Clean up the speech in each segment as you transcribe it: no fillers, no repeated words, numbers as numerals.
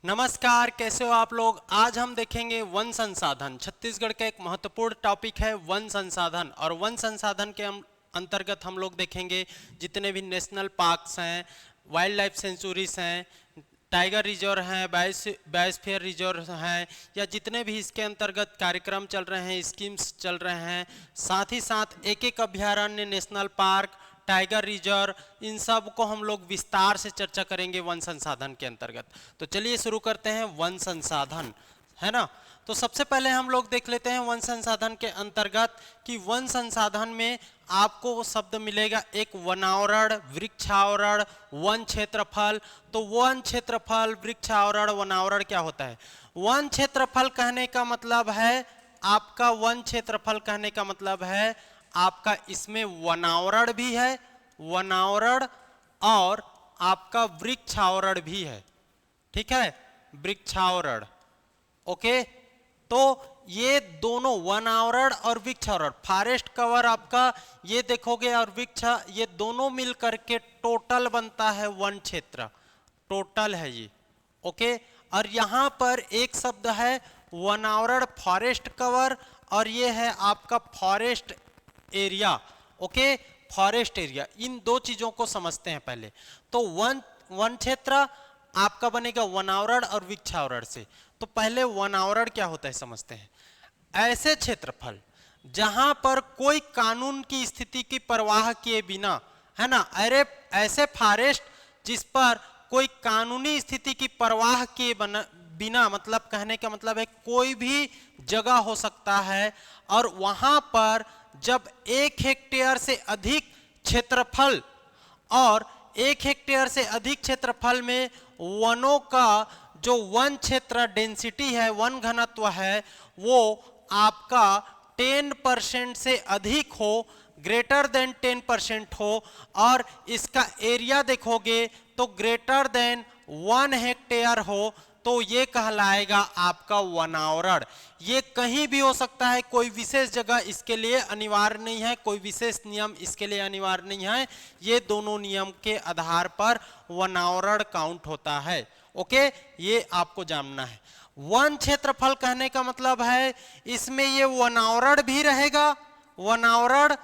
नमस्कार, कैसे हो आप लोग। आज हम देखेंगे वन संसाधन। छत्तीसगढ़ का एक महत्वपूर्ण टॉपिक है वन संसाधन, और वन संसाधन के अंतर्गत हम लोग देखेंगे जितने भी नेशनल पार्क्स हैं, वाइल्ड लाइफ सेंचुरीज हैं, टाइगर रिजर्व हैं, बायोस्फीयर रिजर्व हैं, या जितने भी इसके अंतर्गत कार्यक्रम चल रहे हैं, स्कीम्स चल रहे हैं, साथ ही साथ एक एक अभयारण्य, नेशनल पार्क, टाइगर रिजर्व, इन सब को हम लोग विस्तार से चर्चा करेंगे वन संसाधन के अंतर्गत। तो चलिए शुरू करते हैं वन संसाधन, है ना। तो सबसे पहले हम लोग देख लेते हैं वन संसाधन के अंतर्गत कि वन संसाधन में आपको शब्द मिलेगा एक वनावरण, वृक्षावरण, वन क्षेत्रफल। तो वन क्षेत्रफल, वृक्षावरण, वनावरण क्या होता है? वन क्षेत्रफल कहने का मतलब है आपका, वन क्षेत्रफल कहने का मतलब है आपका इसमें वनावरण भी है, वनावरण, और आपका वृक्षावरण भी है। ठीक है, वृक्षावरण। ओके, तो ये दोनों वनावरण और वृक्षावरण, फॉरेस्ट कवर आपका ये देखोगे, और वृक्ष, ये दोनों मिल करके टोटल बनता है वन क्षेत्र, टोटल है ये। ओके, और यहां पर एक शब्द है वनावरण, फॉरेस्ट कवर, और ये है आपका forest area. Okay, forest area. इन दो चीजों को समझते हैं पहले। तो वन क्षेत्र आपका बनेगा वनावरण और वृक्षावरण से। तो पहले वनावरण क्या होता है समझते हैं। ऐसे क्षेत्रफल जहां पर कोई कानून की स्थिति की परवाह किए बिना, है ना, अरे ऐसे फॉरेस्ट जिस पर कोई कानूनी स्थिति की परवाह किए बिना, मतलब कहने का मतलब है कोई भी जगह हो सकता है, और वहां पर जब 1 हेक्टेयर से अधिक क्षेत्रफल, और 1 हेक्टेयर से अधिक क्षेत्रफल में वनों का जो वन क्षेत्र डेंसिटी है, वन घनत्व है, वो आपका 10% से अधिक हो, ग्रेटर देन 10% हो, और इसका एरिया देखोगे तो ग्रेटर देन 1 हेक्टेयर हो, तो ये कहलाएगा आपका वनावरण। ये कहीं भी हो सकता है, कोई विशेष जगह इसके लिए अनिवार्य नहीं है, कोई विशेष नियम इसके लिए अनिवार्य नहीं है। ये दोनों नियम के आधार पर वनावरण काउंट होता है। ओके, ये आपको जानना है। वन क्षेत्रफल कहने का मतलब है इसमें ये वनावरण भी रहेगा, वनावरण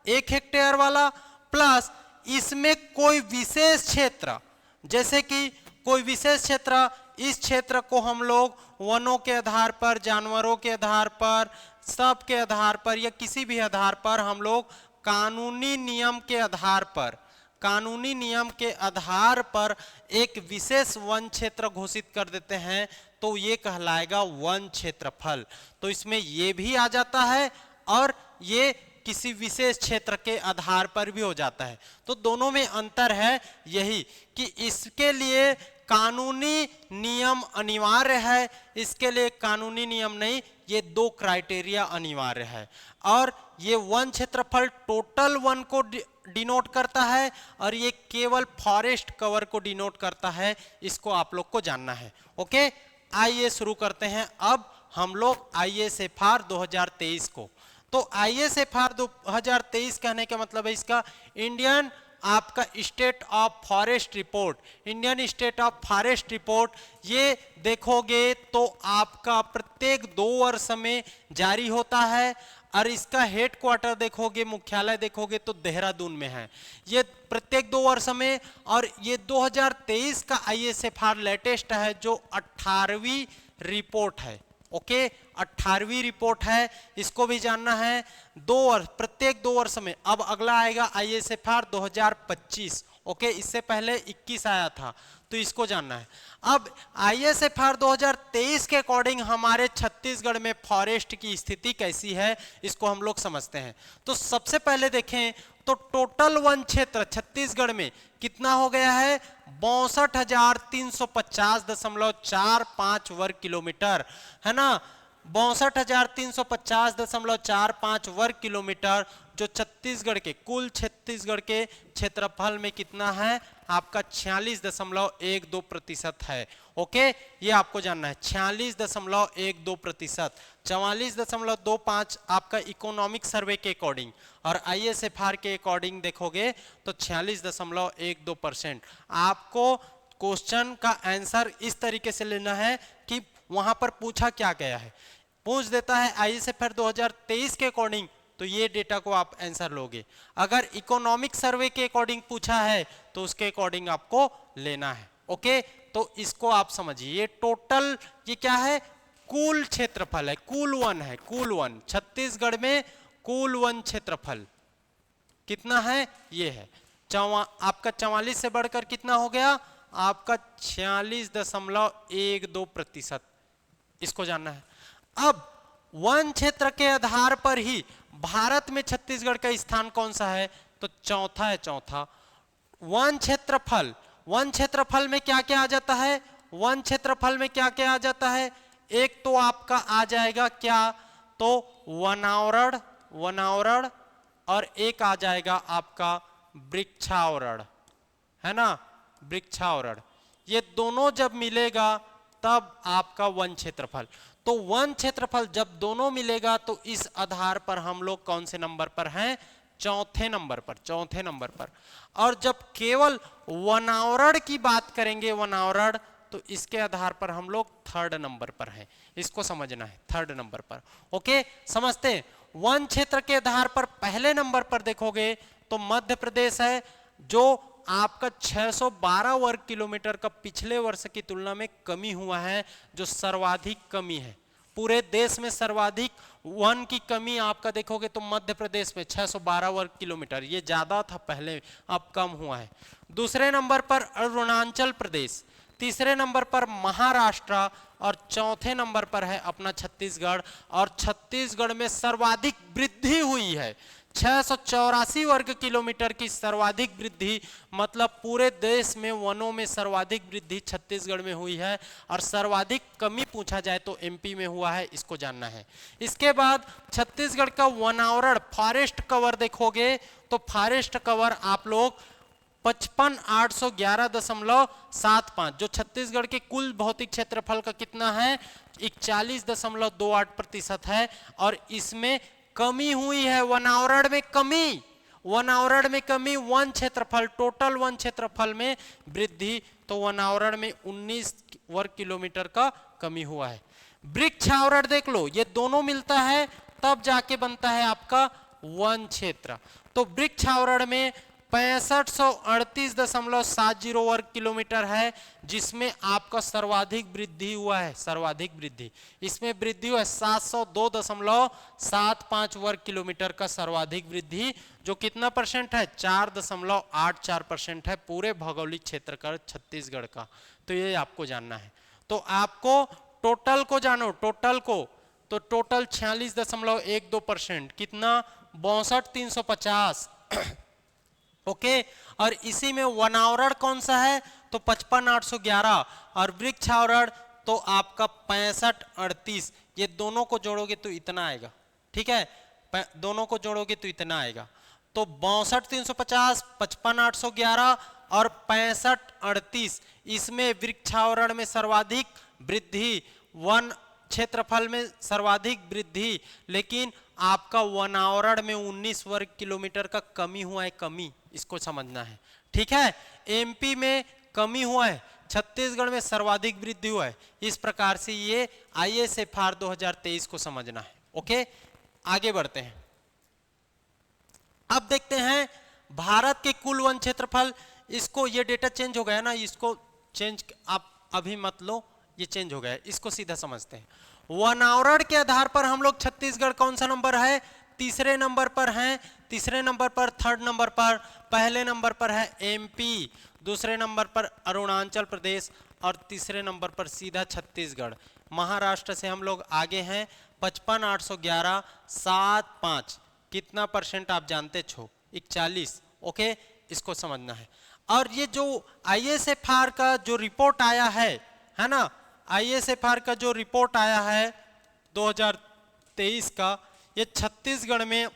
1 हेक्टेयर वाला, प्लस इसमें कोई विशेष क्षेत्र, जैसे कि कोई विशेष क्षेत्र, इस क्षेत्र को हम लोग वनों के आधार पर, जानवरों के आधार पर, सब के आधार पर, या किसी भी आधार पर हम लोग कानूनी नियम के आधार पर, कानूनी नियम के आधार पर एक विशेष वन क्षेत्र घोषित कर देते हैं, तो ये कहलाएगा वन क्षेत्रफल। तो इसमें ये भी आ जाता है, और ये किसी विशेष क्षेत्र के आधार पर भी हो जाता है। तो दोनों में अंतर है यही कि इसके लिए कानूनी नियम अनिवार्य है, इसके लिए कानूनी नियम नहीं, ये 2 क्राइटेरिया अनिवार्य है। और ये वन क्षेत्रफल टोटल वन को डिनोट करता है, और ये केवल फॉरेस्ट कवर को डिनोट करता है। इसको आप लोग को जानना है। ओके, आइए शुरू करते हैं अब हम लोग ISFR 2023 को। तो ISFR 2023 कहने का मतलब है इसका इंडियन आपका state of forest report, Indian state of forest report. ये देखोगे तो आपका प्रत्येक 2 वर्ष में जारी होता है, और इसका हेड क्वार्टर देखोगे, मुख्यालय देखोगे तो देहरादून में है। ये प्रत्येक 2 वर्ष में, और ये 2023 का ISFR लेटेस्ट है, जो 18वीं रिपोर्ट है। ओके, 18वीं रिपोर्ट है, इसको भी जानना है। 2 वर्ष, प्रत्येक 2 वर्ष में। अब अगला आएगा ISFR 2025। ओके, इससे पहले 21 आया था, तो इसको जानना है। अब ISFR 2023 के अकॉर्डिंग हमारे छत्तीसगढ़ में फॉरेस्ट की स्थिति कैसी है, इसको हम लोग समझते हैं। तो सबसे पहले देखें तो टोटल वन क्षेत्र छत्तीसगढ़ में कितना हो गया है? 62,350.45 वर्ग किलोमीटर, है ना। 62,350.45 वर्ग किलोमीटर, जो छत्तीसगढ़ के कुल छत्तीसगढ़ के क्षेत्रफल में कितना है? आपका 46.12% है। ओके, ये आपको जानना है, 46.12%। 44.25 आपका इकोनॉमिक सर्वे के अकॉर्डिंग, और ISFR के अकॉर्डिंग देखोगे तो 46.12%। आपको क्वेश्चन का आंसर इस तरीके से लेना है कि वहां पर पूछा क्या गया है। पूछ देता है आईएसएफआर 2023 के अकॉर्डिंग, तो ये डेटा को आप आंसर लोगे। अगर इकोनॉमिक सर्वे के अकॉर्डिंग पूछा है तो उसके अकॉर्डिंग आपको लेना है। ओके, तो इसको आप समझिए। ये टोटल ये क्या है, कुल क्षेत्रफल है, कुल वन है, कुल वन। छत्तीसगढ़ में कुल वन क्षेत्रफल कितना है, ये है आपका 44 से बढ़कर कितना हो गया आपका 46.12%। इसको जानना है। अब वन क्षेत्र के आधार पर ही भारत में छत्तीसगढ़ का स्थान कौन सा है, तो चौथा है, चौथा। वन क्षेत्रफल, वन क्षेत्रफल में क्या क्या आ जाता है, वन क्षेत्रफल में क्या क्या आ जाता है, एक तो आपका आ जाएगा क्या, तो वनावरण, वनावरण, और एक आ जाएगा आपका वृक्षावरण, है ना, वृक्षावरण। ये दोनों जब मिलेगा तब आपका वन क्षेत्रफल। तो वन क्षेत्रफल जब दोनों मिलेगा तो इस आधार पर हम लोग कौन से नंबर पर हैं, चौथे नंबर पर, चौथे नंबर पर। और जब केवल वनावरण की बात करेंगे, वनावरण, तो इसके आधार पर हम लोग थर्ड नंबर पर हैं। इसको समझना है, थर्ड नंबर पर। ओके, समझते हैं। वन क्षेत्र के आधार पर पहले नंबर पर देखोगे तो मध्य प्रदेश है, जो आपका 612 वर्ग किलोमीटर का पिछले वर्ष की तुलना में कमी हुआ है, जो सर्वाधिक कमी है। पूरे देश में सर्वाधिक वन की कमी आपका देखोगे तो मध्य प्रदेश में 612 वर्ग किलोमीटर, ये ज्यादा था पहले, अब कम हुआ है। दूसरे नंबर पर अरुणाचल प्रदेश, तीसरे नंबर पर महाराष्ट्र, और चौथे नंबर पर है अपना छत्तीसगढ़। और छत्तीसगढ़ में सर्वाधिक वृद्धि हुई है, 684 वर्ग किलोमीटर की सर्वाधिक वृद्धि, मतलब पूरे देश में वनों में सर्वाधिक वृद्धि छत्तीसगढ़ में हुई है। और सर्वाधिक कमी पूछा जाए तो एमपी में हुआ है, इसको जानना है। इसके बाद छत्तीसगढ़ का वनावरण, फॉरेस्ट कवर देखोगे तो फॉरेस्ट कवर आप लोग 55,811.75, जो छत्तीसगढ़ के कुल भौतिक क्षेत्रफल का कितना है, 41.28% है। और इसमें कमी हुई है, वनावरण में कमी, वनावरण में कमी, वन क्षेत्रफल, टोटल वन क्षेत्रफल में वृद्धि, तो वनावरण में 19 वर्ग किलोमीटर का कमी हुआ है। वृक्षावरण देख लो, ये दोनों मिलता है तब जाके बनता है आपका वन क्षेत्र। तो वृक्षावरण में 6538.70 वर्ग किलोमीटर है, जिसमें आपका सर्वाधिक वृद्धि हुआ है, सर्वाधिक वृद्धि। इसमें वृद्धि हुआ है 702.75 वर्ग किलोमीटर का सर्वाधिक वृद्धि, जो कितना परसेंट है, 4.84% है पूरे भौगोलिक क्षेत्र का छत्तीसगढ़ का। तो ये आपको जानना है। तो आपको टोटल को जानो, टोटल को, तो टोटल 46.12%, कितना, 62,350। ओके, और इसी में वनावरण कौन सा है, तो 55,811, और वृक्षावरण तो आपका 6538। ये दोनों को जोड़ोगे तो इतना आएगा, ठीक है, दोनों को जोड़ोगे तो इतना आएगा। तो 62,350, 55,811 और 6538, इसमें वृक्षावरण में सर्वाधिक वृद्धि, वन क्षेत्रफल में सर्वाधिक वृद्धि, लेकिन आपका वनावरण में 19 वर्ग किलोमीटर का कमी हुआ है, कमी, इसको समझना है, ठीक है। एमपी में कमी हुआ है, छत्तीसगढ़ में सर्वाधिक वृद्धि हुआ है। इस प्रकार से ये आईएसएफआर 2023 को समझना है। ओके, आगे बढ़ते हैं। अब देखते हैं भारत के कुल वन क्षेत्रफल। इसको, ये डेटा चेंज हो गया ना, इसको चेंज आप अभी मत लो, ये चेंज हो गया है, इसको सीधा समझते हैं। वनावरण के आधार पर हम लोग छत्तीसगढ़ कौन सा नंबर है, तीसरे नंबर पर हैं, तीसरे नंबर पर, थर्ड नंबर पर, पहले नंबर पर है एमपी, दूसरे नंबर पर अरुणाचल प्रदेश, और तीसरे नंबर पर सीधा छत्तीसगढ़। महाराष्ट्र से हम लोग आगे हैं, 55,811.75, कितना परसेंट आप जानते छो, 41। ओके, इसको समझना है। और ये जो आईएसएफआर का जो रिपोर्ट आया है ना, आईएसएफआर का जो रिपोर्ट आया है 2023 का, ये छत्तीसगढ़ में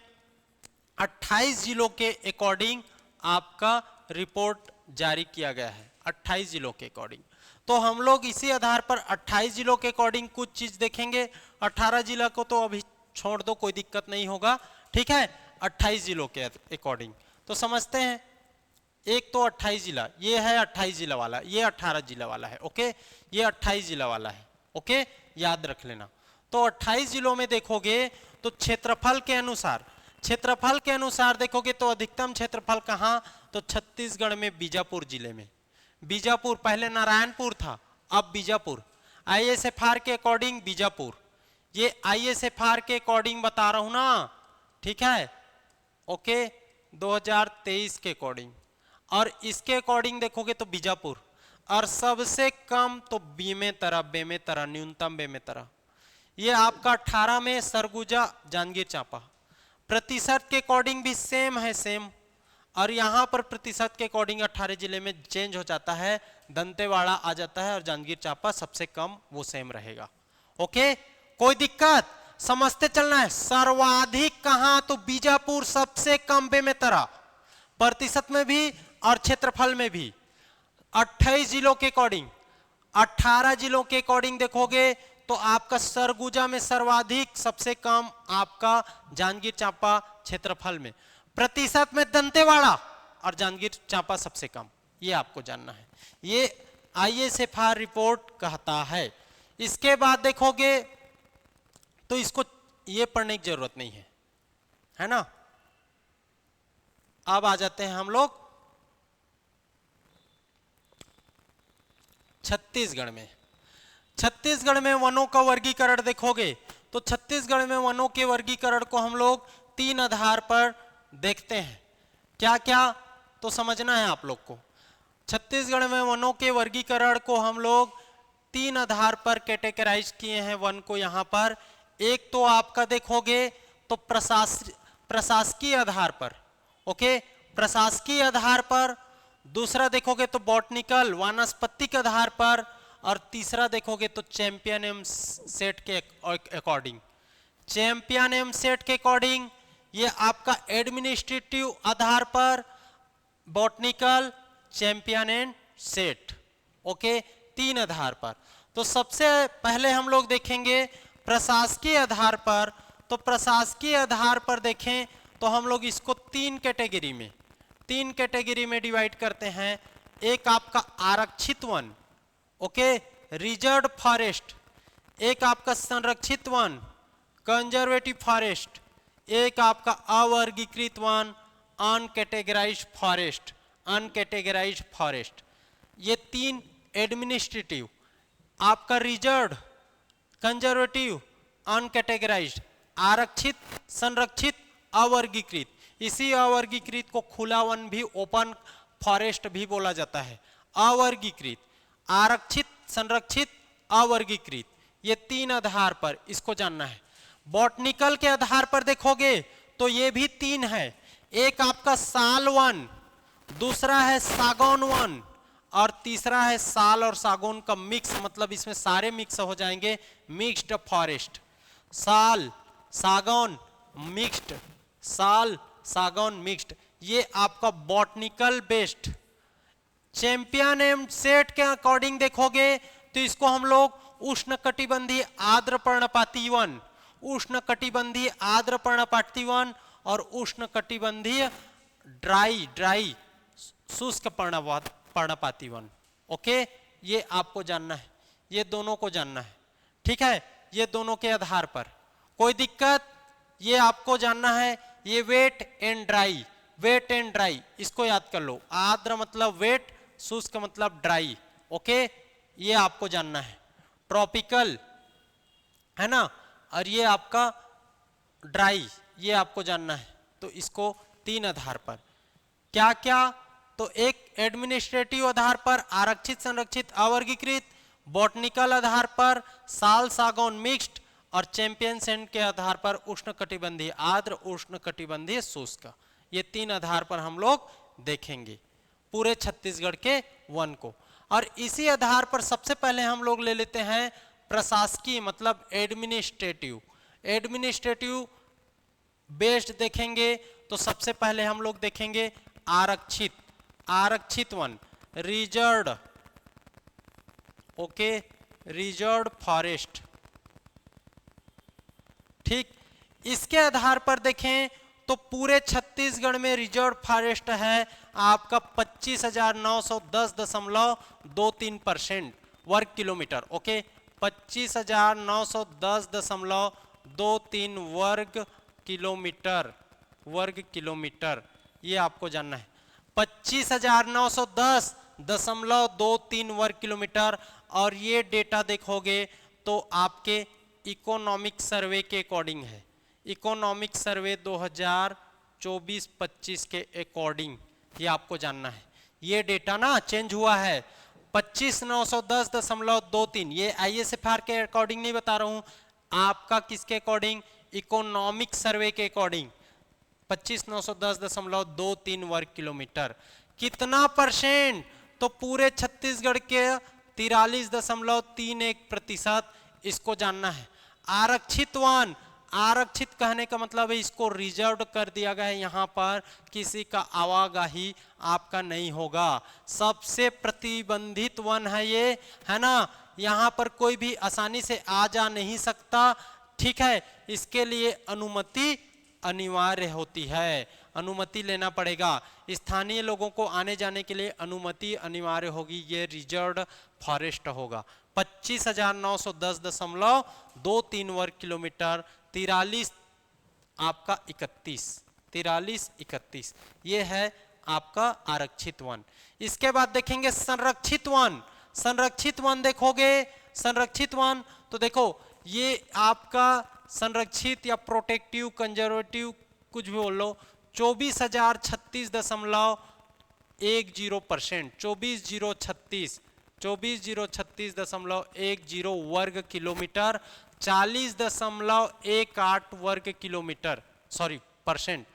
28 जिलों के अकॉर्डिंग आपका रिपोर्ट जारी किया गया है, 28 जिलों के अकॉर्डिंग। तो हम लोग इसी आधार पर 28 जिलों के अकॉर्डिंग कुछ चीज देखेंगे। 18 जिला को तो अभी छोड़ दो, कोई दिक्कत नहीं होगा, ठीक है। 28 जिलों के अकॉर्डिंग तो समझते हैं। एक तो 28 जिला, ये है 28 जिला वाला, ये 18 जिला वाला है, ओके, ये 28 जिला वाला है, ओके, याद रख लेना। तो 28 जिलों में देखोगे तो क्षेत्रफल के अनुसार देखोगे तो अधिकतम क्षेत्रफल कहाँ, तो छत्तीसगढ़ में बीजापुर जिले में। बीजापुर, पहले नारायणपुर था, अब बीजापुर। ISFR के अकॉर्डिंग बीजापुर, ये ISFR के अकॉर्डिंग बता रहा हूं ना, ठीक है, ओके, 2023 के अकॉर्डिंग। और इसके अकॉर्डिंग देखोगे तो बीजापुर, और सबसे कम तो बेमेतरा, न्यूनतम बेमेतरा। ये आपका 18 में सरगुजा, जांजगीर चांपा। प्रतिशत के अकॉर्डिंग भी सेम है, सेम। और यहाँ पर प्रतिशत के अकॉर्डिंग 18 जिले में चेंज हो जाता है, दंतेवाड़ा आ जाता है और जांजगीर चांपा सबसे कम, वो सेम रहेगा, ओके। कोई दिक्कत, समझते चलना है। सर्वाधिक कहां, तो बीजापुर, सबसे कम बेमेतरा, प्रतिशत में भी और क्षेत्रफल में भी। 28 जिलों के अकॉर्डिंग, 18 जिलों के अकॉर्डिंग देखोगे तो आपका सरगुजा में सर्वाधिक, सबसे कम आपका जांजगीर चांपा क्षेत्रफल में। प्रतिशत में दंतेवाड़ा और जांजगीर चांपा सबसे कम, ये आपको जानना है, ये ISFR रिपोर्ट कहता है। इसके बाद देखोगे तो इसको ये पढ़ने की जरूरत नहीं है ना। अब आ जाते हैं हम लोग छत्तीसगढ़ में। छत्तीसगढ़ में वनों का वर्गीकरण देखोगे तो छत्तीसगढ़ में वनों के वर्गीकरण को हम लोग 3 आधार पर देखते हैं। क्या क्या, तो समझना है आप लोग को। छत्तीसगढ़ में वनों के वर्गीकरण को हम लोग 3 आधार पर कैटेगराइज किए हैं वन को यहाँ पर। एक तो आपका देखोगे तो प्रशासकीय आधार पर, ओके, प्रशासकीय आधार पर। दूसरा देखोगे तो बॉटनिकल, वानस्पतिक आधार पर। और तीसरा देखोगे तो चैंपियन एम सेट के अकॉर्डिंग। चैंपियन एम सेट के अकॉर्डिंग ये आपका एडमिनिस्ट्रेटिव आधार पर, botanical, champion and set, okay, 3 आधार पर। तो सबसे पहले हम लोग देखेंगे प्रशासकीय आधार पर। तो प्रशासकीय आधार पर देखें तो हम लोग इसको 3 कैटेगरी में डिवाइड करते हैं। एक आपका आरक्षित वन, ओके, रिजर्व फॉरेस्ट। एक आपका संरक्षित वन, कंजर्वेटिव फॉरेस्ट। एक आपका अवर्गीकृत वन, अनकैटेगराइज्ड फॉरेस्ट। ये 3 एडमिनिस्ट्रेटिव, आपका रिजर्व, कंजर्वेटिव, अनकैटेगराइज्ड, आरक्षित, संरक्षित, अवर्गीकृत। इसी अवर्गीकृत को खुला वन भी, ओपन फॉरेस्ट भी बोला जाता है। अवर्गीकृत, आरक्षित, संरक्षित, अवर्गीकृत, ये 3 आधार पर इसको जानना है। बॉटनिकल के आधार पर देखोगे तो ये भी 3 है। एक आपका साल वन, दूसरा है सागौन वन, और तीसरा है साल और सागौन का मिक्स, मतलब इसमें सारे मिक्स हो जाएंगे, मिक्स्ड फॉरेस्ट। साल सागौन मिक्स्ड, साल सागौन मिक्स्ड, ये आपका botanical based. Champion and set के अकॉर्डिंग देखोगे तो इसको हम लोग उष्णकटिबंधीय आर्द्र पर्णपाती वन, उष्णकटिबंधीय आर्द्र पर्णपाती वन और उष्णकटिबंधीय ड्राई शुष्क पर्णपाती वन, ओके, ये आपको जानना है, ये दोनों को जानना है, ठीक है, ये दोनों के आधार पर। कोई दिक्कत, ये आपको जानना है। ये वेट एंड ड्राई, इसको याद कर लो। आर्द्र मतलब वेट, शुष्क मतलब ड्राई, ओके, ये आपको जानना है। ट्रॉपिकल है ना, और ये आपका ड्राई, ये आपको जानना है। तो इसको 3 आधार पर क्या क्या, तो एक एडमिनिस्ट्रेटिव आधार पर आरक्षित, संरक्षित, अवर्गीकृत, बॉटनिकल आधार पर साल सागौन मिक्स्ड, और चैंपियन सेट के आधार पर उष्णकटिबंधीय आर्द्र, उष्णकटिबंधीय शुष्क। ये 3 आधार पर हम लोग देखेंगे पूरे छत्तीसगढ़ के वन को। और इसी आधार पर सबसे पहले हम लोग ले लेते हैं प्रशासकीय, मतलब एडमिनिस्ट्रेटिव बेस्ड देखेंगे। तो सबसे पहले हम लोग देखेंगे आरक्षित one, reserve, okay, reserve forest, ठीक। इसके आधार पर देखें तो पूरे छत्तीसगढ़ में रिजर्व फॉरेस्ट है आपका 25,910.23% वर्ग किलोमीटर। ओके, 25,910.23 वर्ग किलोमीटर, ये आपको जानना है। 25,910.23 वर्ग किलोमीटर। और ये डेटा देखोगे तो आपके इकोनॉमिक सर्वे के अकॉर्डिंग है। इकोनॉमिक सर्वे 2024-25 के अकॉर्डिंग ये आपको जानना है। ये डेटा ना चेंज हुआ है। 25,910.23 ये ISFR के अकॉर्डिंग नहीं बता रहा हूं, आपका किसके अकॉर्डिंग? इकोनॉमिक सर्वे के अकॉर्डिंग 25,910.23 वर्ग किलोमीटर। कितना परसेंट? तो पूरे छत्तीसगढ़ के 43.31%, इसको जानना है। आरक्षित वन, आरक्षित कहने का मतलब है इसको रिजर्व कर दिया गया है, यहाँ पर किसी का आवाजाही आपका नहीं होगा। सबसे प्रतिबंधित वन है ये, है ना, यहाँ पर कोई भी आसानी से आ जा नहीं सकता। ठीक है, इसके लिए अनुमति अनिवार्य होती है, अनुमति लेना पड़ेगा। स्थानीय लोगों को आने जाने के लिए अनुमति अनिवार्य होगी, ये रिजर्व्ड फॉरेस्ट होगा। 25,910.23 वर्ग किलोमीटर, 43 आपका 31, ये है आपका आरक्षित वन। इसके बाद देखेंगे संरक्षित वन। संरक्षित वन देखोगे, संरक्षित वन तो देखो ये आपका संरक्षित या प्रोटेक्टिव कंजर्वेटिव कुछ भी बोल लो, 24,036.10%, 24,036.10 वर्ग किलोमीटर, 40.18 वर्ग किलोमीटर, सॉरी परसेंट,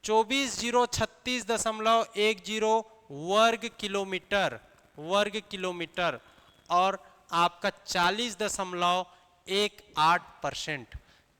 24,036.10 वर्ग किलोमीटर और आपका 40.18%।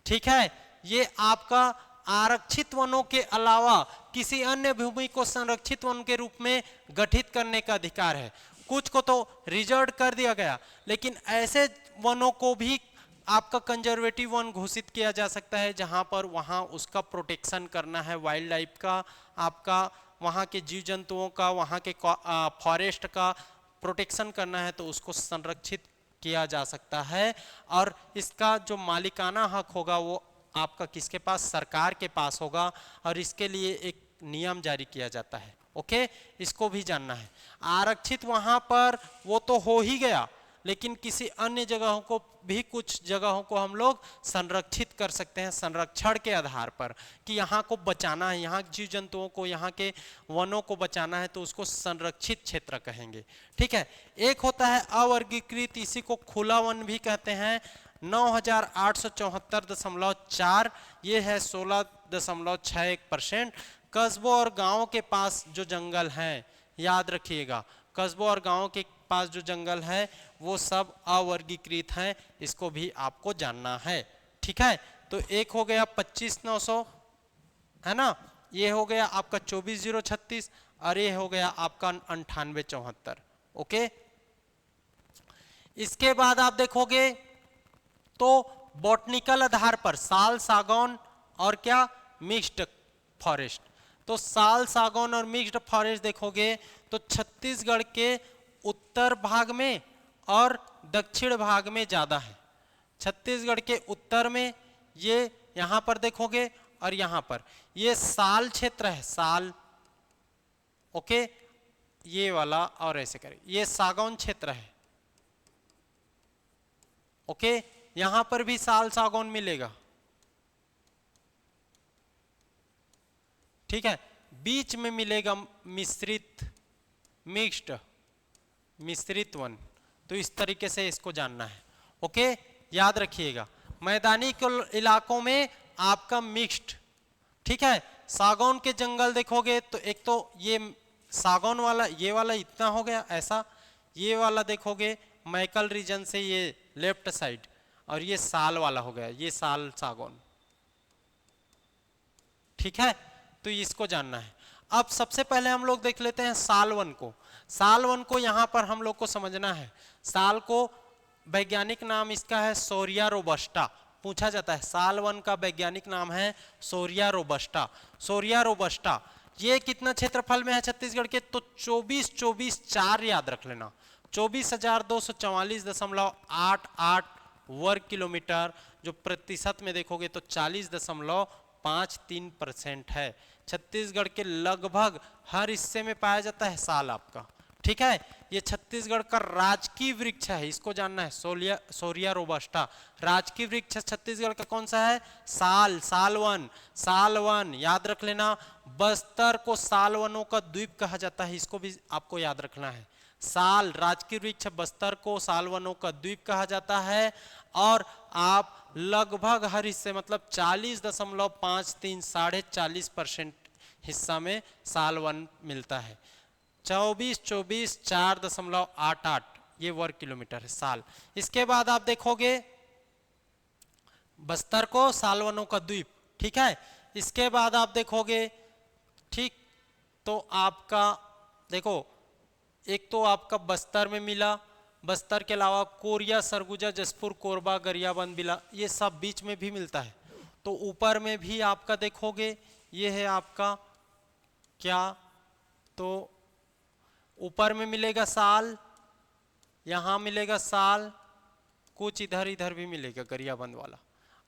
ठीक है, ये आपका आरक्षित वनों के अलावा किसी अन्य भूमि को संरक्षित वन के रूप में गठित करने का अधिकार है। कुछ को तो रिजर्व कर दिया गया, लेकिन ऐसे वनों को भी आपका कंजर्वेटिव वन घोषित किया जा सकता है जहां पर वहां उसका प्रोटेक्शन करना है, वाइल्ड लाइफ का, आपका वहां के जीव जंतुओं का, वहां के फॉरेस्ट का प्रोटेक्शन करना है, तो उसको संरक्षित किया जा सकता है। और इसका जो मालिकाना हक होगा वो आपका किसके पास? सरकार के पास होगा, और इसके लिए एक नियम जारी किया जाता है। ओके, इसको भी जानना है। आरक्षित वहां पर वो तो हो ही गया, लेकिन किसी अन्य जगहों को भी, कुछ जगहों को हम लोग संरक्षित कर सकते हैं संरक्षण के आधार पर, कि यहाँ को बचाना है, यहाँ जीव जंतुओं को, यहाँ के वनों को बचाना है, तो उसको संरक्षित क्षेत्र कहेंगे। ठीक है, एक होता है अवर्गीकृत, इसी को खुला वन भी कहते हैं, 9,874.4, ये है 16.61%। कस्बों और गांवों के पास जो जंगल हैं, याद रखिएगा, कस्बों और गांवों के पास जो जंगल है वो सब अवर्गीकृत हैं, इसको भी आपको जानना है। ठीक है, तो एक हो गया 25,900, है ना, ये हो गया आपका 24,036, और ये हो गया आपका 98,74। ओके, इसके बाद आप देखोगे तो बॉटनिकल आधार पर साल, सागौन और क्या, मिक्स्ड फॉरेस्ट। तो साल, सागौन और मिक्स्ड फॉरेस्ट देखोगे तो छत्तीसगढ़ के उत्तर भाग में और दक्षिण भाग में ज्यादा है। छत्तीसगढ़ के उत्तर में ये यहां पर देखोगे, और यहां पर ये साल क्षेत्र है, साल। ओके, ये वाला, और ऐसे करें, ये सागौन क्षेत्र है। ओके, यहां पर भी साल, सागौन मिलेगा। ठीक है, बीच में मिलेगा मिश्रित, मिश्रित वन। तो इस तरीके से इसको जानना है। ओके, याद रखिएगा, मैदानी इलाकों में आपका मिक्स्ड। ठीक है, सागौन के जंगल देखोगे तो एक तो ये सागौन वाला, ये वाला इतना हो गया ऐसा, ये वाला देखोगे मैकल रीजन से ये लेफ्ट साइड, और ये साल वाला हो गया, ये साल सागौन। ठीक है, तो इसको जानना है। अब सबसे पहले हम लोग देख लेते हैं साल वन को। साल वन को यहां पर हम लोग को समझना है। साल को वैज्ञानिक नाम इसका है सोरिया रोबस्टा, पूछा जाता है। साल वन का वैज्ञानिक नाम है सोरिया रोबस्टा। सोरिया रोबस्टा ये कितना क्षेत्रफल में है छत्तीसगढ़ के, तो 24,24,4 याद रख लेना, 24,244.88 वर्ग किलोमीटर, जो प्रतिशत में देखोगे तो 40.53% है। छत्तीसगढ़ के लगभग हर हिस्से में पाया जाता है साल आपका, ठीक है। ये छत्तीसगढ़ का राजकीय वृक्ष है, इसको जानना है, सोरिया रोबस्टा राजकीय वृक्ष छत्तीसगढ़ का कौन सा है, सालवन। सालवन याद रख लेना। बस्तर को सालवनों का द्वीप कहा जाता है, इसको भी आपको याद रखना है। साल राजकीय वृक्ष बस्तर को सालवनों का द्वीप कहा जाता है। और आप लगभग हर हिस्से मतलब 40.53 40% हिस्सा में सालवन मिलता है। 24,24,4.88 ये वर्ग किलोमीटर है साल। इसके बाद आप देखोगे बस्तर को सालवनों का द्वीप, ठीक है। इसके बाद आप देखोगे, ठीक, तो आपका देखो एक तो आपका बस्तर में मिला, बस्तर के अलावा कोरिया, सरगुजा, जसपुर, कोरबा, गरियाबंद, बिला, ये सब बीच में भी मिलता है। तो ऊपर में भी आपका देखोगे ये है आपका क्या, तो ऊपर में मिलेगा साल, यहाँ मिलेगा साल, कुछ इधर इधर भी मिलेगा गरियाबंद वाला।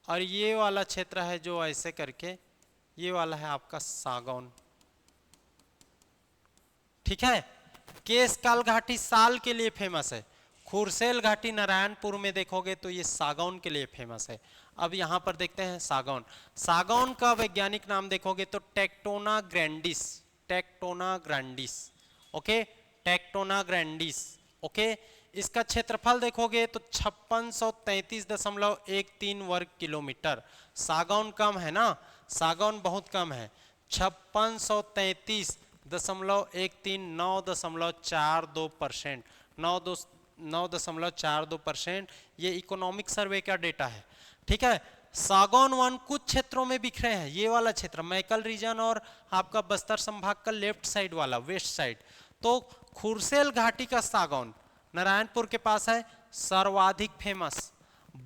और ये वाला क्षेत्र है जो ऐसे करके, ये वाला है आपका सागौन, ठीक है। केशकाल घाटी साल के लिए फेमस है। खुरसेल घाटी नारायणपुर में देखोगे तो ये सागौन के लिए फेमस है। अब यहाँ पर देखते हैं सागौन। सागौन का वैज्ञानिक नाम देखोगे तो tectona grandis, tectona grandis, okay, tectona grandis, okay. इसका क्षेत्रफल देखोगे तो 5633.13 वर्ग किलोमीटर। सागौन कम है ना, सागौन बहुत कम है, 5633.13 9.42%, 9.42%। ये इकोनॉमिक सर्वे का डेटा है, ठीक है। सागौन वन कुछ क्षेत्रों में बिखरे हैं, ये वाला क्षेत्र मैकल रीजन और आपका बस्तर संभाग का लेफ्ट साइड वाला वेस्ट साइड। तो खुरसेल घाटी का सागौन नारायणपुर के पास है, सर्वाधिक फेमस,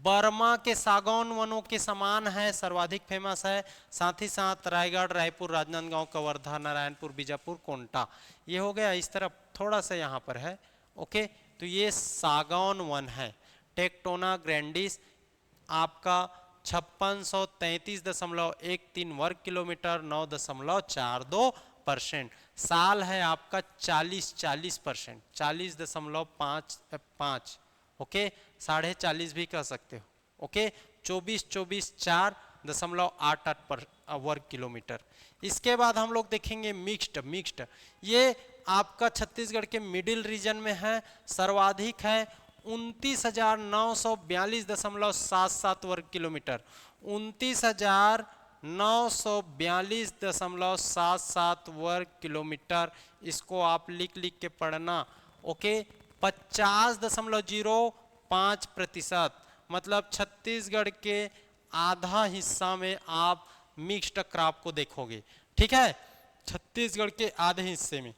बर्मा के सागौन वनों के समान है, सर्वाधिक फेमस है। साथ ही साथ रायगढ़, रायपुर, राजनांदगांव, कवर्धा, नारायणपुर, बीजापुर, कोंटा, ये हो गया। इस तरफ थोड़ा सा यहाँ पर है, ओके। तो ये सागौन वन है। टेक्टोना ग्रैंडिस आपका 5633.13 वर्ग किलोमीटर, 9.42%। साल है आपका 40%, 40.55, ओके, 40.5 भी कह सकते हो, ओके। 24,24,4.88 वर्ग किलोमीटर। इसके बाद हम लोग देखेंगे मिक्स्ड। ये आपका छत्तीसगढ़ के मिडिल रीजन में है, सर्वाधिक है 29,942.77 वर्ग किलोमीटर, 29,942.77 वर्ग किलोमीटर। इसको आप लिख के पढ़ना, ओके। 50.05%, मतलब छत्तीसगढ़ के आधा हिस्सा में आप मिक्स्ड क्रॉप को देखोगे, ठीक है। छत्तीसगढ़ के आधे हिस्से में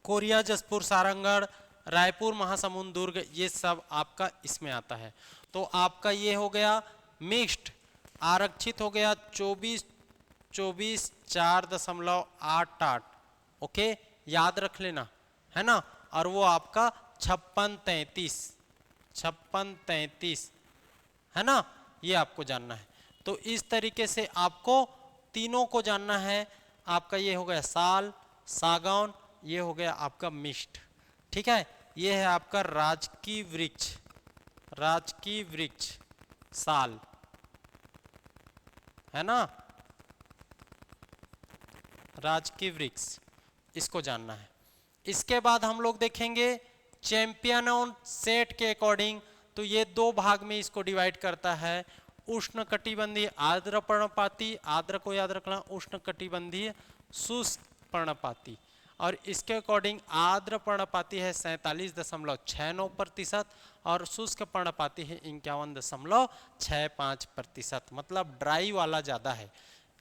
कोरिया, जसपुर, सारंगढ़, रायपुर, महासमुंद, दुर्ग, ये सब आपका इसमें आता है। तो आपका ये हो गया मिक्स्ड, आरक्षित हो गया 24,24,4.88, ओके, याद रख लेना, है ना। और वो आपका 5633 है ना, ये आपको जानना है। तो इस तरीके से आपको तीनों को जानना है। आपका ये हो गया साल, सागौन, ये हो गया आपका मिक्स्ड, ठीक है। ये है आपका राजकीय वृक्ष साल, है ना, राजकीय वृक्ष, इसको जानना है। इसके बाद हम लोग देखेंगे चैंपियन ऑन सेट के अकॉर्डिंग। तो ये दो भाग में इसको डिवाइड करता है, उष्ण कटिबंधीय आर्द्र पर्णपाती, आर्द्र को याद रखना, उष्ण कटिबंधीय शुष्क पर्णपाती। और इसके अकॉर्डिंग आर्द्र पर्णपाती है 47.69% और शुष्क पर्णपाती है 51.65%, मतलब ड्राई वाला ज़्यादा है।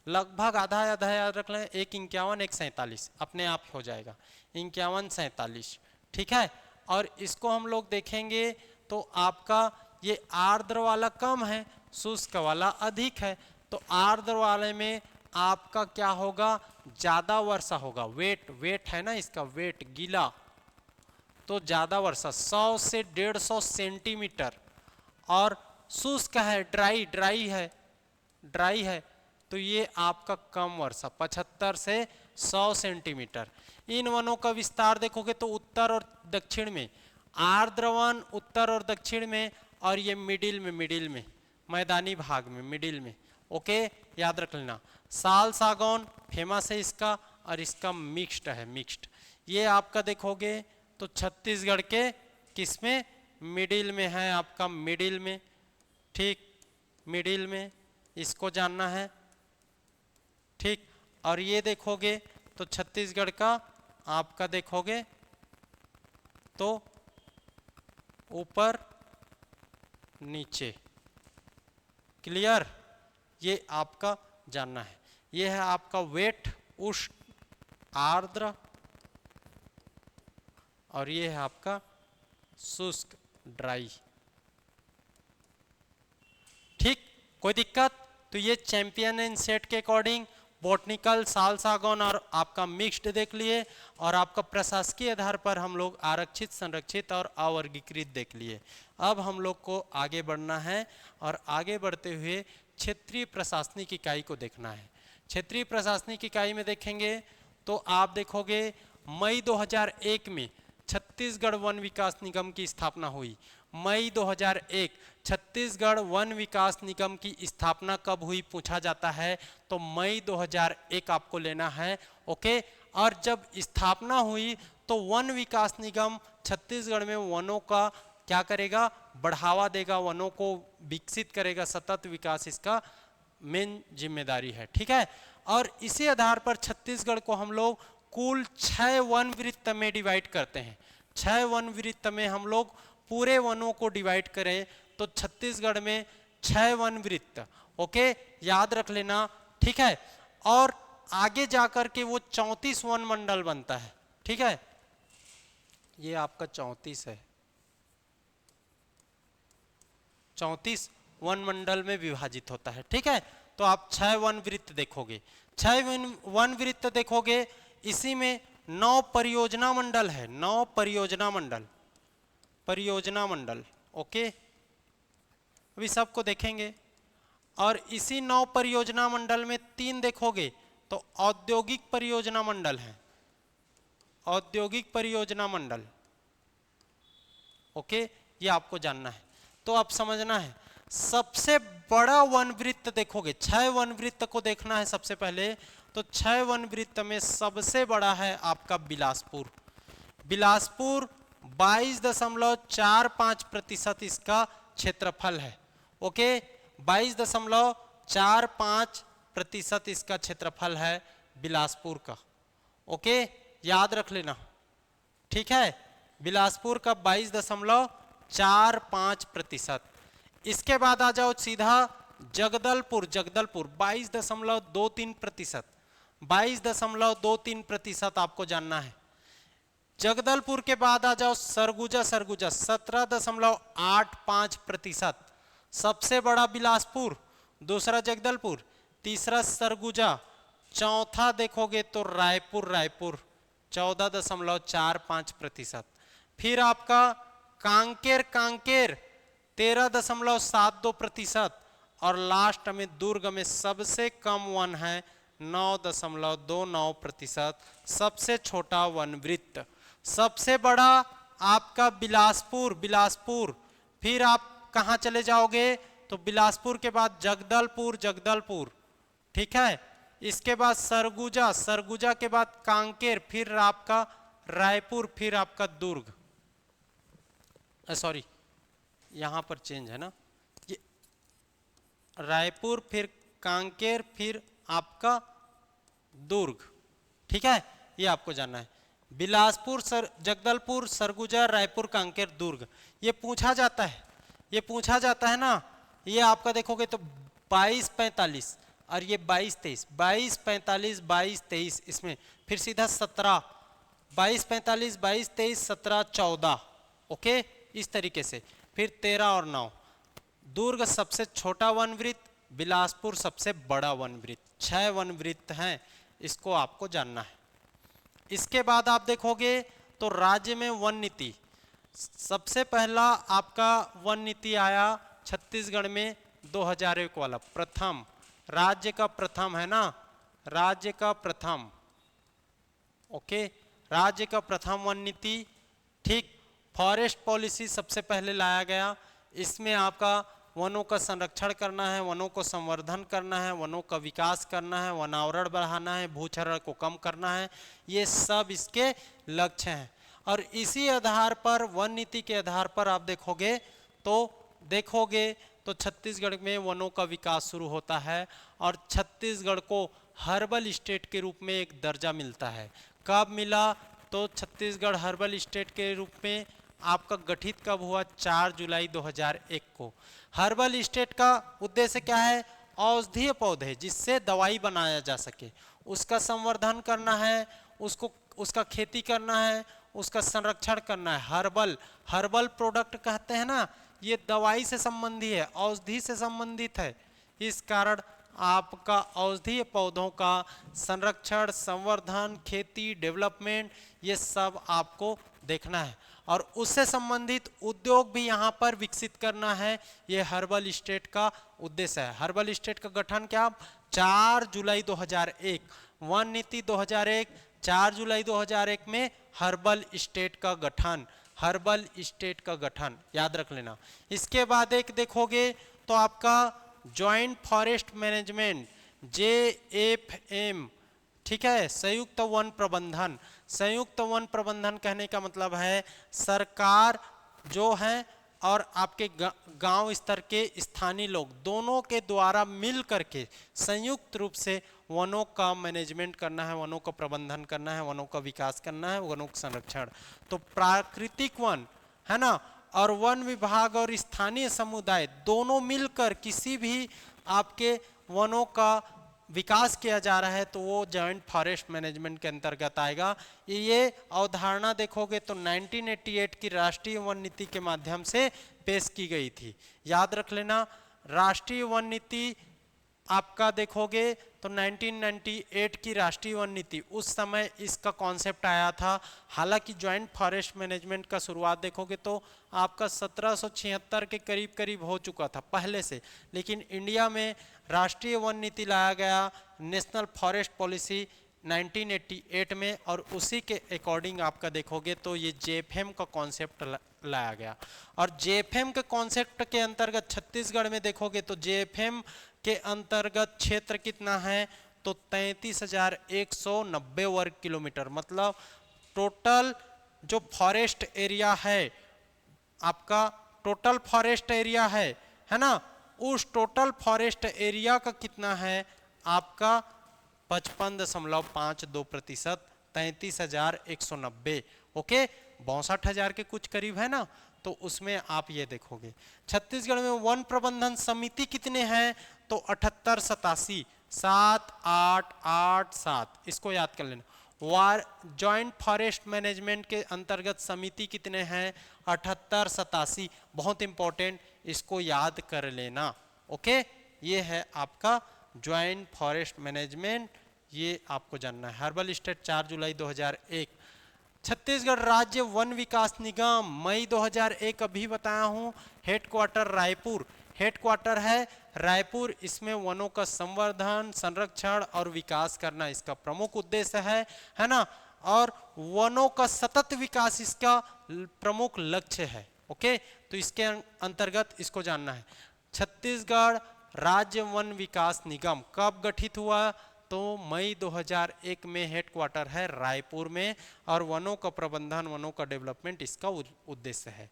लगभग आधा आधा याद रख लें, एक 51 एक 47 अपने आप हो जाएगा, 51 47, ठीक है। और इसको हम लोग देखेंगे तो आपका ये आर्द्र वाला कम है, शुष्क वाला अधिक है। तो आर्द्र वाले में आपका क्या होगा, ज्यादा वर्षा होगा। वेट, वेट है ना इसका, वेट गीला, तो ज्यादा वर्षा 100 से 150 सेंटीमीटर। और शुष्क है, ड्राई, ड्राई है, ड्राई है, तो ये आपका कम वर्षा 75 से 100 सेंटीमीटर। इन वनों का विस्तार देखोगे तो उत्तर और दक्षिण में, आर्द्र वन उत्तर और दक्षिण में, और ये मिडिल में मैदानी भाग में, मिडिल में। ओके, याद रख लेना। साल सागौन फेमस है इसका, और इसका मिक्स्ड है, मिक्स्ड। ये आपका देखोगे तो छत्तीसगढ़ के किसमें, मिडिल में है आपका, मिडिल में, ठीक, मिडिल में, इसको जानना है, ठीक। और ये देखोगे तो छत्तीसगढ़ का आपका देखोगे तो ऊपर नीचे, क्लियर, ये आपका जानना है। ये है आपका वेट, उष्ण, आर्द्र, और ये है आपका शुष्क, ड्राई, ठीक। कोई दिक्कत? तो ये चैंपियन एंड सेट के अकॉर्डिंग बॉटनिकल, साल सागौन और आपका मिक्स्ड देख लिए, और आपका प्रशासकीय आधार पर हम लोग आरक्षित, संरक्षित और अवर्गीकृत देख लिए। अब हम लोग को आगे बढ़ना है, और आगे बढ़ते हुए क्षेत्रीय प्रशासनिक इकाई को देखना है। क्षेत्रीय प्रशासनिक इकाई में देखेंगे तो आप देखोगे मई 2001 में छत्तीसगढ़ वन विकास निगम की स्थापना हुई। मई 2001 छत्तीसगढ़ वन विकास निगम की स्थापना कब हुई पूछा जाता है, तो मई 2001 आपको लेना है। ओके, और जब स्थापना हुई तो वन विकास निगम छत्तीसगढ़ में वनों का क्या करेगा, बढ़ावा देगा, वनों को विकसित करेगा, सतत विकास इसका मेन जिम्मेदारी है, ठीक है। और इसी आधार पर छत्तीसगढ़ को हम लोग कुल 6 वन वृत्त में डिवाइड करते हैं। 6 वन वृत्त में हम लोग पूरे वनों को डिवाइड करें तो छत्तीसगढ़ में 6 वन वृत्त, ओके, याद रख लेना, ठीक है। और आगे जाकर के वो 34 वन मंडल बनता है, ठीक है। ये आपका 34 है, 34 वन मंडल में विभाजित होता है, ठीक है। तो आप 6 वन वृत्त देखोगे, 6 वन वृत्त देखोगे, इसी में 9 परियोजना मंडल है, 9 परियोजना मंडल, परियोजना मंडल, ओके, अभी सबको देखेंगे। और इसी 9 परियोजना मंडल में 3 देखोगे तो औद्योगिक परियोजना मंडल है, औद्योगिक परियोजना मंडल, ओके, ये आपको जानना है। तो आप समझना है, सबसे बड़ा वन वृत्त देखोगे, 6 वन वृत्त को देखना है सबसे पहले, तो 6 वन वृत्त में सबसे बड़ा है आपका बिलासपुर। बिलासपुर 22.45% इसका क्षेत्रफल है, ओके, 22.45% इसका क्षेत्रफल है बिलासपुर का, ओके, याद रख लेना, ठीक है। बिलासपुर का 22.45%। इसके बाद आ जाओ सीधा जगदलपुर, जगदलपुर 22.23%, 22.23% आपको जानना है। जगदलपुर के बाद आ जाओ सरगुजा, सरगुजा 17.85%, सबसे बड़ा बिलासपुर, दूसरा जगदलपुर, तीसरा सरगुजा, चौथा देखोगे तो रायपुर, रायपुर 14.45%। फिर आपका कांकेर, कांकेर 13.72%, और लास्ट में दुर्ग में सबसे कम वन है 9.29%, सबसे छोटा वन वृत्त। सबसे बड़ा आपका बिलासपुर, बिलासपुर, फिर आप कहाँ चले जाओगे तो बिलासपुर के बाद जगदलपुर, जगदलपुर, ठीक है। इसके बाद सरगुजा, सरगुजा के बाद कांकेर, फिर आपका रायपुर, फिर आपका दुर्ग, सॉरी यहां पर चेंज है ना, ये रायपुर, फिर कांकेर, फिर आपका दुर्ग, ठीक है। ये आपको जानना है, बिलासपुर, जगदलपुर, सरगुजा, रायपुर, कांकेर, दुर्ग। ये पूछा जाता है, ये पूछा जाता है ना, ये आपका देखोगे तो 22-45, और ये 22-23, 22-45, 22-23, इसमें फिर सीधा 17, 22-45, 22-23, 17-14, ओके, इस तरीके से। फिर 13 और 9, दुर्ग सबसे छोटा वन वृत्त, बिलासपुर सबसे बड़ा वन वृत्त, 6 वन वृत्त हैं, इसको आपको जानना है। इसके बाद आप देखोगे तो राज्य में वन नीति, सबसे पहला आपका वन नीति आया छत्तीसगढ़ में 2001 वाला, प्रथम राज्य का प्रथम है ना, राज्य का प्रथम, ओके, राज्य का प्रथम वन नीति। ठीक, फॉरेस्ट पॉलिसी सबसे पहले लाया गया, इसमें आपका वनों का संरक्षण करना है, वनों को संवर्धन करना है, वनों का विकास करना है, वनावरण बढ़ाना है, भूक्षरण को कम करना है, ये सब इसके लक्ष्य हैं। और इसी आधार पर, वन नीति के आधार पर आप देखोगे तो छत्तीसगढ़ में वनों का विकास शुरू होता है और छत्तीसगढ़ को हर्बल स्टेट के रूप में एक दर्जा मिलता है। कब मिला? तो छत्तीसगढ़ हर्बल स्टेट के रूप में आपका गठित कब हुआ? 4 जुलाई 2001 को। हर्बल स्टेट का उद्देश्य क्या है? औषधीय पौधे जिससे दवाई बनाया जा सके, उसका संवर्धन करना है, उसका खेती करना है, उसका संरक्षण करना है। हर्बल प्रोडक्ट कहते हैं ना, ये दवाई से संबंधी है, औषधि से संबंधित है। इस कारण आपका औषधीय पौधों का संरक्षण, संवर्धन, खेती, डेवलपमेंट, ये सब आपको देखना है और उससे संबंधित उद्योग भी यहाँ पर विकसित करना है। ये हर्बल स्टेट का उद्देश्य है। हर्बल स्टेट का गठन क्या? 4 जुलाई 2001, वन नीति 2001, 4 जुलाई 2001 में हर्बल स्टेट का गठन, हर्बल स्टेट का गठन याद रख लेना। इसके बाद एक देखोगे तो आपका जॉइंट फॉरेस्ट मैनेजमेंट, JFM, ठीक है, संयुक्त वन प्रबंधन। संयुक्त वन प्रबंधन कहने का मतलब है सरकार जो है और आपके गांव स्तर के स्थानीय लोग दोनों के द्वारा मिल करके संयुक्त रूप से वनों का मैनेजमेंट करना है, वनों का प्रबंधन करना है, वनों का विकास करना है, वनों का संरक्षण। तो प्राकृतिक वन है ना, और वन विभाग और स्थानीय समुदाय दोनों मिलकर किसी भी आपके वनों का विकास किया जा रहा है तो वो जॉइंट फॉरेस्ट मैनेजमेंट के अंतर्गत आएगा। ये अवधारणा देखोगे तो 1988 की राष्ट्रीय वन नीति के माध्यम से पेश की गई थी, याद रख लेना। राष्ट्रीय वन नीति आपका देखोगे तो 1998 की राष्ट्रीय वन नीति, उस समय इसका कॉन्सेप्ट आया था। हालांकि जॉइंट फॉरेस्ट मैनेजमेंट का शुरुआत देखोगे तो आपका 1776 के करीब करीब हो चुका था पहले से, लेकिन इंडिया में राष्ट्रीय वन नीति लाया गया, नेशनल फॉरेस्ट पॉलिसी 1988 में, और उसी के अकॉर्डिंग आपका देखोगे तो ये JFM का कॉन्सेप्ट लाया गया। और JFM के कॉन्सेप्ट के अंतर्गत छत्तीसगढ़ में देखोगे तो JFM के अंतर्गत क्षेत्र कितना है? तो 33,190 वर्ग किलोमीटर, मतलब टोटल जो फॉरेस्ट एरिया है आपका, टोटल फॉरेस्ट एरिया है ना, उस टोटल फॉरेस्ट एरिया का कितना है आपका? 55.52%, 33,190, ओके, 62,000 के कुछ करीब है ना। तो उसमें आप ये देखोगे छत्तीसगढ़ में वन प्रबंधन समिति कितने हैं? तो 78, 87, 7, 8, 8, 7, इसको याद कर लेना। जॉइंट फॉरेस्ट मैनेजमेंट के अंतर्गत समिति कितने हैं? 78, 87, बहुत इंपॉर्टेंट, इसको याद कर लेना, ओके। ये है आपका जॉइंट फॉरेस्ट मैनेजमेंट, ये आपको जानना है। हर्बल स्टेट 4 जुलाई 2001। छत्तीसगढ़ राज्य वन विकास निगम मई 2001 अभी बताया हूँ, हेडक्वार्टर रायपुर, हेडक्वार्टर है रायपुर। इसमें वनों का संवर्धन, संरक्षण और विकास करना इसका प्रमुख उद्देश्य है ना, और वनों का सतत विकास इसका प्रमुख लक्ष्य है, ओके। तो इसके अंतर्गत इसको जानना है। छत्तीसगढ़ राज्य वन विकास निगम कब गठित हुआ? तो मई 2001 में, हेडक्वार्टर है रायपुर में, और वनों का प्रबंधन, वनों का डेवलपमेंट इसका उद्देश्य है।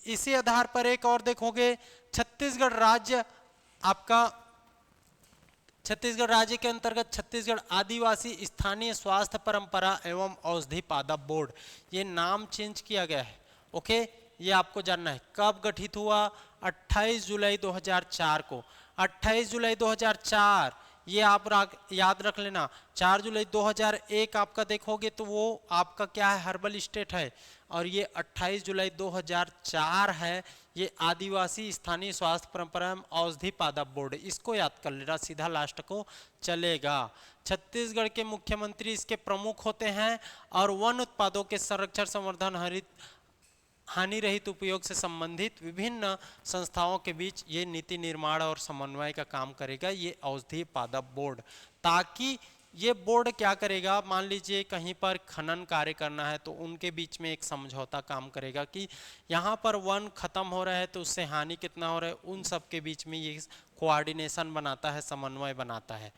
इसी आधार पर एक और देखोगे, छत्तीसगढ़ राज्य आपका, छत्तीसगढ़ राज्य के अंतर्गत छत्तीसगढ़ आदिवासी स्थानीय स्वास्थ्य परंपरा एवं औषधि पादप बोर्ड, ये नाम चेंज किया गया है, ओके। ये आपको जानना है कब गठित हुआ? 28 जुलाई 2004 को। 28 जुलाई 2004 ये आप याद रख लेना। 4 जुलाई 2001 आपका देखोगे तो वो आपका क्या है, हर्बल स्टेट है। और ये 28 जुलाई 2004 है, ये आदिवासी स्थानीय स्वास्थ्य परंपरा एवं औषधि पादप बोर्ड। इसको याद कर लेना, सीधा लास्ट को चलेगा। छत्तीसगढ़ के मुख्यमंत्री इसके प्रमुख होते हैं और वन उत्पादों के संरक्षण, संवर्धन, हानि रहित उपयोग से संबंधित विभिन्न संस्थाओं के बीच ये नीति निर्माण और समन्वय का काम करेगा, ये औषधि पादप बोर्ड। ताकि ये बोर्ड क्या करेगा, मान लीजिए कहीं पर खनन कार्य करना है तो उनके बीच में एक समझौता काम करेगा कि यहाँ पर वन खत्म हो रहा है तो उससे हानि कितना हो रहा है, उन सब के बीच में ये कोऑर्डिनेशन बनाता है, समन्वय बनाता है।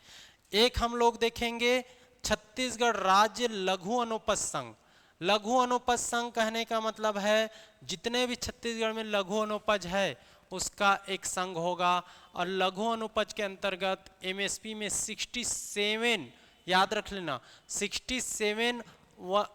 एक हम लोग देखेंगे छत्तीसगढ़ राज्य लघु अनुपज संघ। लघु अनुपज संघ कहने का मतलब है जितने भी छत्तीसगढ़ में लघु अनुपज है उसका एक संघ होगा। और लघु अनुपज के अंतर्गत एमएसपी में 67, याद रख लेना, 67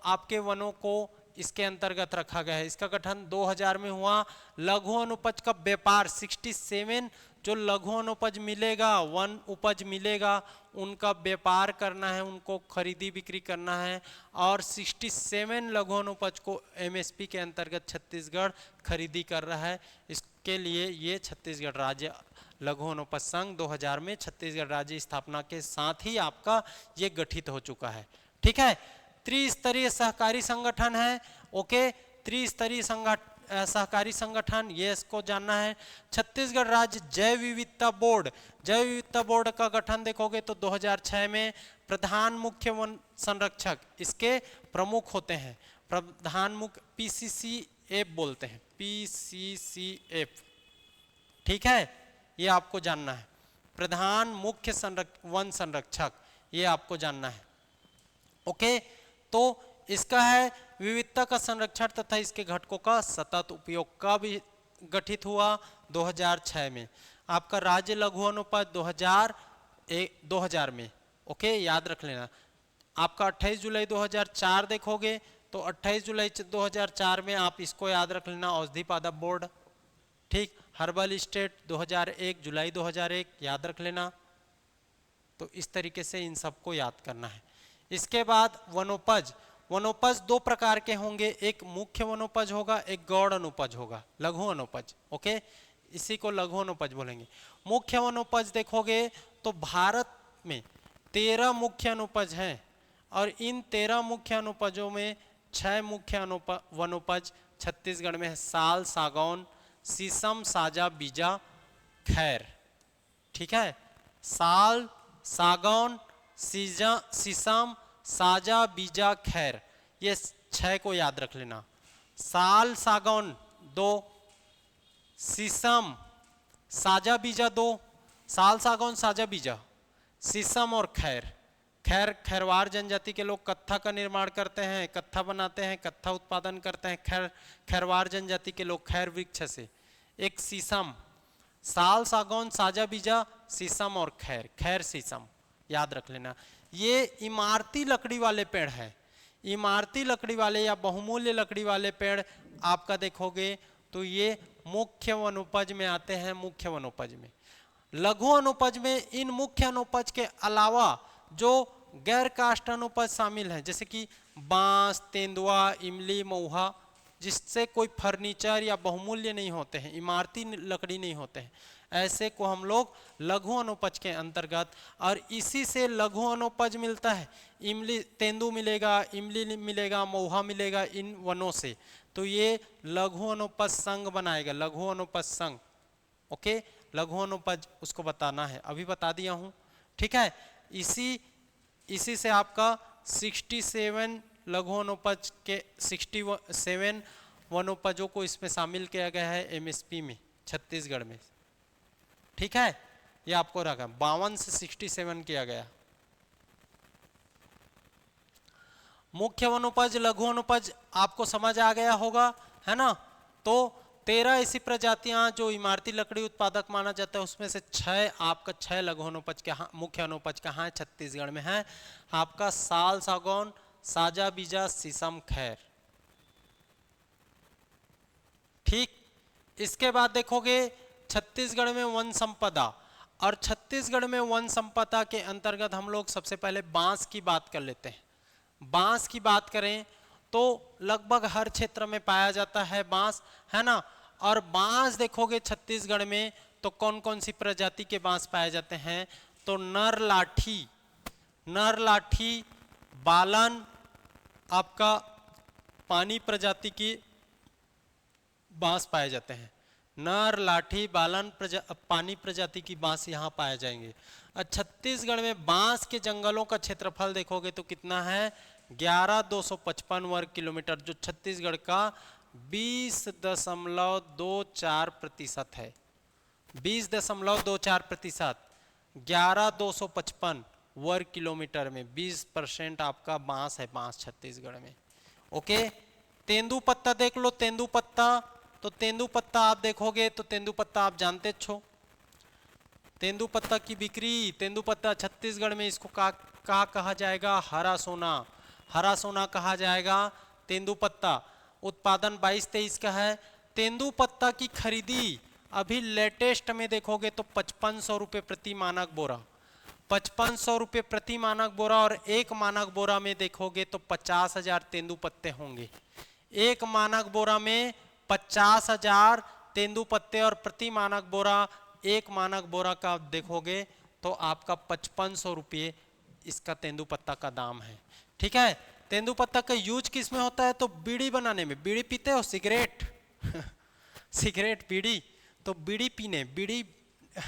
आपके वनों को इसके अंतर्गत रखा गया है। इसका गठन 2000 में हुआ। लघु अनुपज का व्यापार 67 जो लघु अनुपज मिलेगा, वन उपज मिलेगा, उनका व्यापार करना है, उनको खरीदी बिक्री करना है। और 67 लघु अनुपज को एमएसपी के अंतर्गत छत्तीसगढ़ खरीदी कर रहा है। इसके लिए ये छत्तीसगढ़ राज्य लघु अनुपज संघ 2000 में छत्तीसगढ़ राज्य स्थापना के साथ ही आपका ये गठित हो चुका है। ठीक है, त्रिस्तरीय सहकारी संगठन है। ओके, त्रिस्तरीय सहकारी संगठन, ये इसको जानना है। छत्तीसगढ़ राज्य जैव विविधता बोर्ड, जैव विविधता बोर्ड का गठन देखोगे तो 2006 में प्रधान मुख्य वन संरक्षक इसके प्रमुख होते हैं। प्रधान मुख्य पीसीसीएफ बोलते हैं, पीसीसीएफ। ठीक है, ये आपको जानना है। प्रधान मुख्य वन संरक्षक, ये आपको जानना है। ओके, तो इसका है विविधता का संरक्षण तथा इसके घटकों का सतत उपयोग का भी गठित हुआ 2006 में। आपका राज्य लघु अनुपज 2000 में। ओके, याद रख लेना। आपका 28 जुलाई 2004 देखोगे तो 28 जुलाई 2004 में आप इसको याद रख लेना, औषधि पादप बोर्ड। ठीक, हर्बल स्टेट 2001, जुलाई 2001 याद रख लेना। तो इस तरीके से इन सबको याद करना है। इसके बाद वनोपज, वनोपज दो प्रकार के होंगे, एक मुख्य वनोपज होगा, एक गौड़ अनुपज होगा, लघु अनुपज। ओके, इसी को लघु अनुपज बोलेंगे। मुख्य वनोपज देखोगे तो भारत में 13 मुख्य अनुपज हैं और इन 13 मुख्य अनुपजों में 6 मुख्य वनोपज छत्तीसगढ़ में है। साल, सागौन, शीशम, साजा, बीजा, खैर। ठीक है, साल, सागौन, शीशम, साजा, बीजा, खैर, ये 6 को याद रख लेना। साल, सागौन 2, शीशम, साजा, बीजा 2, साल, सागौन, साजा, बीजा, शीशम और खैर। खैर, खैरवार जनजाति के लोग कत्था का निर्माण करते हैं, कत्था बनाते हैं, कत्था उत्पादन करते हैं। खैरवार जनजाति के लोग खैर वृक्ष से। एक शीशम, साल, सागौन, साजा, बीजा, शीशम और खैर, खैर शीशम, याद रख लेना। ये इमारती लकड़ी वाले पेड़ हैं। इमारती लकड़ी वाले या बहुमूल्य लकड़ी वाले पेड़ आपका देखोगे तो ये मुख्य वनोपज में आते हैं। मुख्य वनोपज में, लघु अनुपज में इन मुख्य अनुपज के अलावा जो गैर काष्ठ अनुपज शामिल हैं, जैसे कि बांस, तेंदुआ, इमली, महुआ, जिससे कोई फर्नीचर या बहुमूल्य नहीं होते हैं, इमारती लकड़ी नहीं होते हैं, ऐसे को हम लोग लघु अनुपज के अंतर्गत। और इसी से लघु अनुपज मिलता है। इमली, तेंदु मिलेगा, इमली मिलेगा, महुआ मिलेगा इन वनों से। तो ये लघु अनुपज संघ बनाएगा, लघु अनुपज संघ। ओके, लघु अनुपज उसको बताना है, अभी बता दिया हूं। ठीक है, इसी से आपका 67 लघु वनोपज के 67 वनोपजों को इसमें शामिल किया गया है एमएसपी में छत्तीसगढ़ में। ठीक है, ये आपको रखा 52 से 67 किया गया। मुख्य वनोपज, लघु वनोपज आपको समझ आ गया होगा, है ना। तो 13 ऐसी प्रजातियां जो इमारती लकड़ी उत्पादक माना जाता है, उसमें से 6 लघु वनोपज के मुख्य वनोपज कहाँ है, छत्तीसगढ़ में है। आपका साल, सागौन, साजा, बीजा, शीशम, खैर। ठीक, इसके बाद देखोगे छत्तीसगढ़ में वन संपदा, और छत्तीसगढ़ में वन संपदा के अंतर्गत हम लोग सबसे पहले बांस की बात कर लेते हैं। बांस की बात करें तो लगभग हर क्षेत्र में पाया जाता है बांस, है ना। और बांस देखोगे छत्तीसगढ़ में तो कौन कौन सी प्रजाति के बांस पाए जाते हैं, तो नर लाठी, बालन, आपका पानी प्रजाति की बांस पाए जाते हैं। नर लाठी बालन पानी प्रजाति की बांस यहाँ पाए जाएंगे। और छत्तीसगढ़ में बांस के जंगलों का क्षेत्रफल देखोगे तो कितना है, 11,255 वर्ग किलोमीटर, जो छत्तीसगढ़ का 20.24% है। 20.24%, 11,255 वर्ग किलोमीटर में 20% आपका बांस है, बांस छत्तीसगढ़ में। ओके, तेंदुपत्ता देख लो, तेंदुपत्ता, तो तेंदुपत्ता आप देखोगे तो तेंदुपत्ता आप जानते छो, तेंदुपत्ता की बिक्री, तेंदुपत्ता छत्तीसगढ़ में इसको कहा जाएगा, हरा सोना कहा जाएगा तेंदुपत्ता। उत्पादन 22-23 का है। तेंदुपत्ता की खरीदी अभी लेटेस्ट में देखोगे तो 5500 रुपये प्रति मानक बोरा, 5500 रुपये प्रति मानक बोरा। और एक मानक बोरा में देखोगे तो 50,000 तेंदुपत्ते होंगे। एक मानक बोरा में 50,000 तेंदुपत्ते और प्रति मानक बोरा, एक मानक बोरा का आप देखोगे तो आपका 5500 रुपये इसका तेंदुपत्ता का दाम है। ठीक है, तेंदुपत्ता का यूज किस में होता है, तो बीड़ी बनाने में। बीड़ी पीते हो, सिगरेट सिगरेट बीड़ी, तो बीड़ी पीने, बीड़ी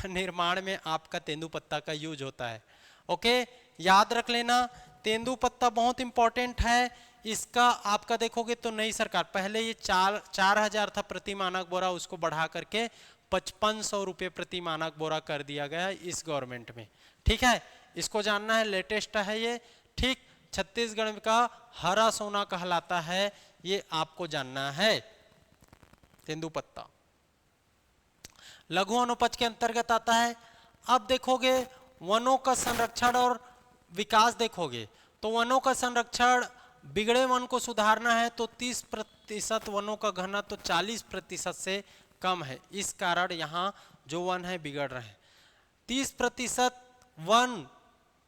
निर्माण में आपका तेंदुपत्ता का यूज होता है। ओके, याद रख लेना, तेंदुपत्ता बहुत इंपॉर्टेंट है। इसका आपका देखोगे तो नई सरकार, पहले ये 4,000 था प्रति मानक बोरा, उसको बढ़ा करके 5500 रुपये प्रति मानक बोरा कर दिया गया इस गवर्नमेंट में। ठीक है, इसको जानना है, लेटेस्ट है ये। ठीक, छत्तीसगढ़ का हरा सोना कहलाता है, ये आपको जानना है तेंदुपत्ता। लघु अनुपज के अंतर्गत आता है। अब देखोगे वनों का संरक्षण और विकास देखोगे तो वनों का संरक्षण, बिगड़े वन को सुधारना है तो 30% वनों का घनत्व 40% से कम है। इस कारण यहाँ जो वन है बिगड़ रहे हैं। 30% वन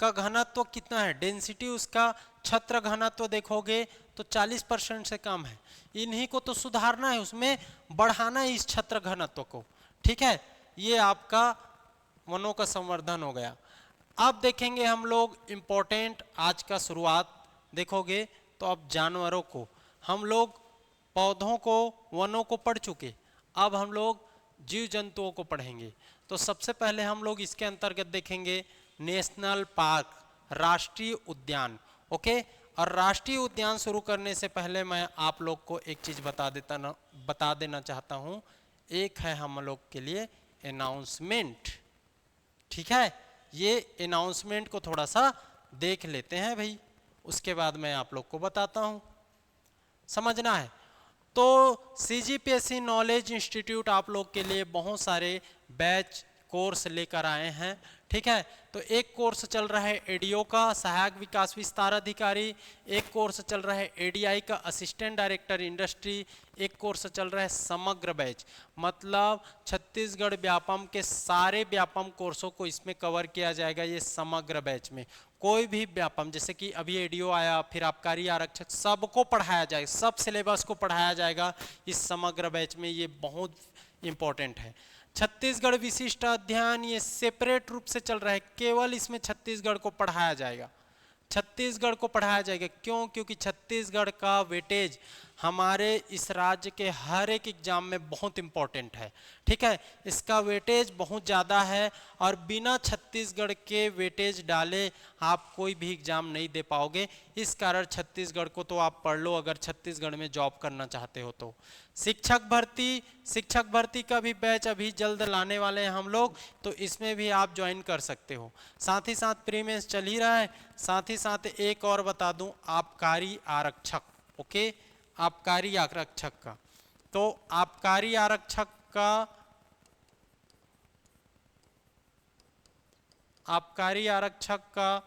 का घनत्व कितना है, डेंसिटी उसका छत्र घनत्व देखोगे तो 40% से कम है। इन्हीं को तो सुधारना है, उसमें बढ़ाना है इस छत्र घनत्व को। ठीक है, ये आपका वनों का संवर्धन हो गया। अब देखेंगे हम लोग इम्पोर्टेंट आज का शुरुआत देखोगे तो अब जानवरों को, हम लोग पौधों को, वनों को पढ़ चुके, अब हम लोग जीव जंतुओं को पढ़ेंगे। तो सबसे पहले हम लोग इसके अंतर्गत देखेंगे नेशनल पार्क, राष्ट्रीय उद्यान। ओके, और राष्ट्रीय उद्यान शुरू करने से पहले मैं आप लोग को एक चीज बता देना चाहता हूं। एक है हम लोग के लिए अनाउंसमेंट। ठीक है, ये अनाउंसमेंट को थोड़ा सा देख लेते हैं भाई, उसके बाद मैं आप लोग को बताता हूं, समझना है। तो CGPSC नॉलेज इंस्टीट्यूट आप लोग के लिए बहुत सारे बैच कोर्स लेकर आए हैं। ठीक है, तो एक कोर्स चल रहा है एडीओ का, सहायक विकास विस्तार अधिकारी। एक कोर्स चल रहा है ADI का, असिस्टेंट डायरेक्टर इंडस्ट्री। एक कोर्स चल रहा है समग्र बैच, मतलब छत्तीसगढ़ व्यापम के सारे व्यापम कोर्सों को इसमें कवर किया जाएगा ये समग्र बैच में। कोई भी व्यापम, जैसे कि अभी एडीओ आया, फिर आबकारी आरक्षक, सबको पढ़ाया जाएगा, सब सिलेबस को पढ़ाया जाएगा इस समग्र बैच में। ये बहुत इंपॉर्टेंट है। छत्तीसगढ़ विशिष्ट अध्ययन, ये सेपरेट रूप से चल रहा है, केवल इसमें छत्तीसगढ़ को पढ़ाया जाएगा, छत्तीसगढ़ को पढ़ाया जाएगा। क्यों? क्योंकि छत्तीसगढ़ का वेटेज हमारे इस राज्य के हर एक एग्जाम में बहुत इंपॉर्टेंट है। ठीक है, इसका वेटेज बहुत ज़्यादा है और बिना छत्तीसगढ़ के वेटेज डाले आप कोई भी एग्जाम नहीं दे पाओगे। इस कारण छत्तीसगढ़ को तो आप पढ़ लो अगर छत्तीसगढ़ में जॉब करना चाहते हो तो। शिक्षक भर्ती का भी बैच अभी जल्द लाने वाले हैं हम लोग, तो इसमें भी आप ज्वाइन कर सकते हो। साथ ही साथ प्री मेंस चल ही रहा है। साथ ही साथ एक और बता दूं, आबकारी आरक्षक। ओके, आबकारी आरक्षक का, तो आबकारी आरक्षक का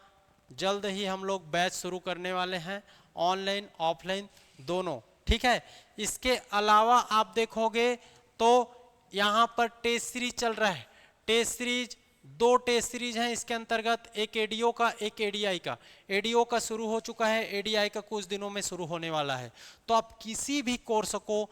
जल्द ही हम लोग बैच शुरू करने वाले हैं, ऑनलाइन ऑफलाइन दोनों। ठीक है, इसके अलावा आप देखोगे तो यहाँ पर टेस्ट सीरीज चल रहा है। टेस्ट सीरीज दो टेस्ट सीरीज हैं इसके अंतर्गत, एक एडीओ का एक एडीआई का। एडीओ का शुरू हो चुका है, एडीआई का कुछ दिनों में शुरू होने वाला है। तो आप किसी भी कोर्स को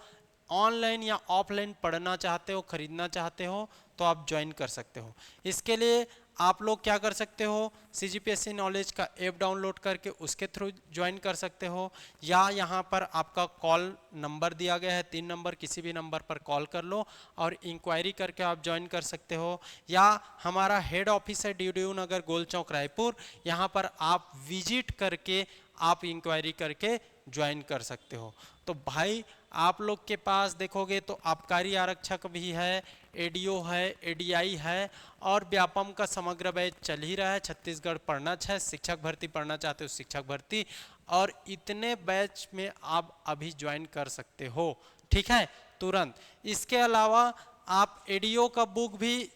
ऑनलाइन या ऑफलाइन पढ़ना चाहते हो, खरीदना चाहते हो, तो आप ज्वाइन कर सकते हो। इसके लिए आप लोग क्या कर सकते हो, CGPSC नॉलेज का ऐप डाउनलोड करके उसके थ्रू ज्वाइन कर सकते हो, या यहाँ पर आपका कॉल नंबर दिया गया है 3 नंबर, किसी भी नंबर पर कॉल कर लो और इंक्वायरी करके आप ज्वाइन कर सकते हो। या हमारा हेड ऑफिस है DDU नगर गोल चौक रायपुर, यहाँ पर आप विजिट करके आप इंक्वायरी करके ज्वाइन कर सकते हो। तो भाई आप लोग के पास देखोगे तो आबकारी आरक्षक भी है, एडीओ है, एडीआई है, और व्यापम का समग्र बैच चल ही रहा है। छत्तीसगढ़ पढ़ना है, शिक्षक भर्ती पढ़ना चाहते हो शिक्षक भर्ती, और इतने बैच में आप अभी ज्वाइन कर सकते हो, ठीक है, तुरंत। इसके अलावा आप एडीओ का बुक भी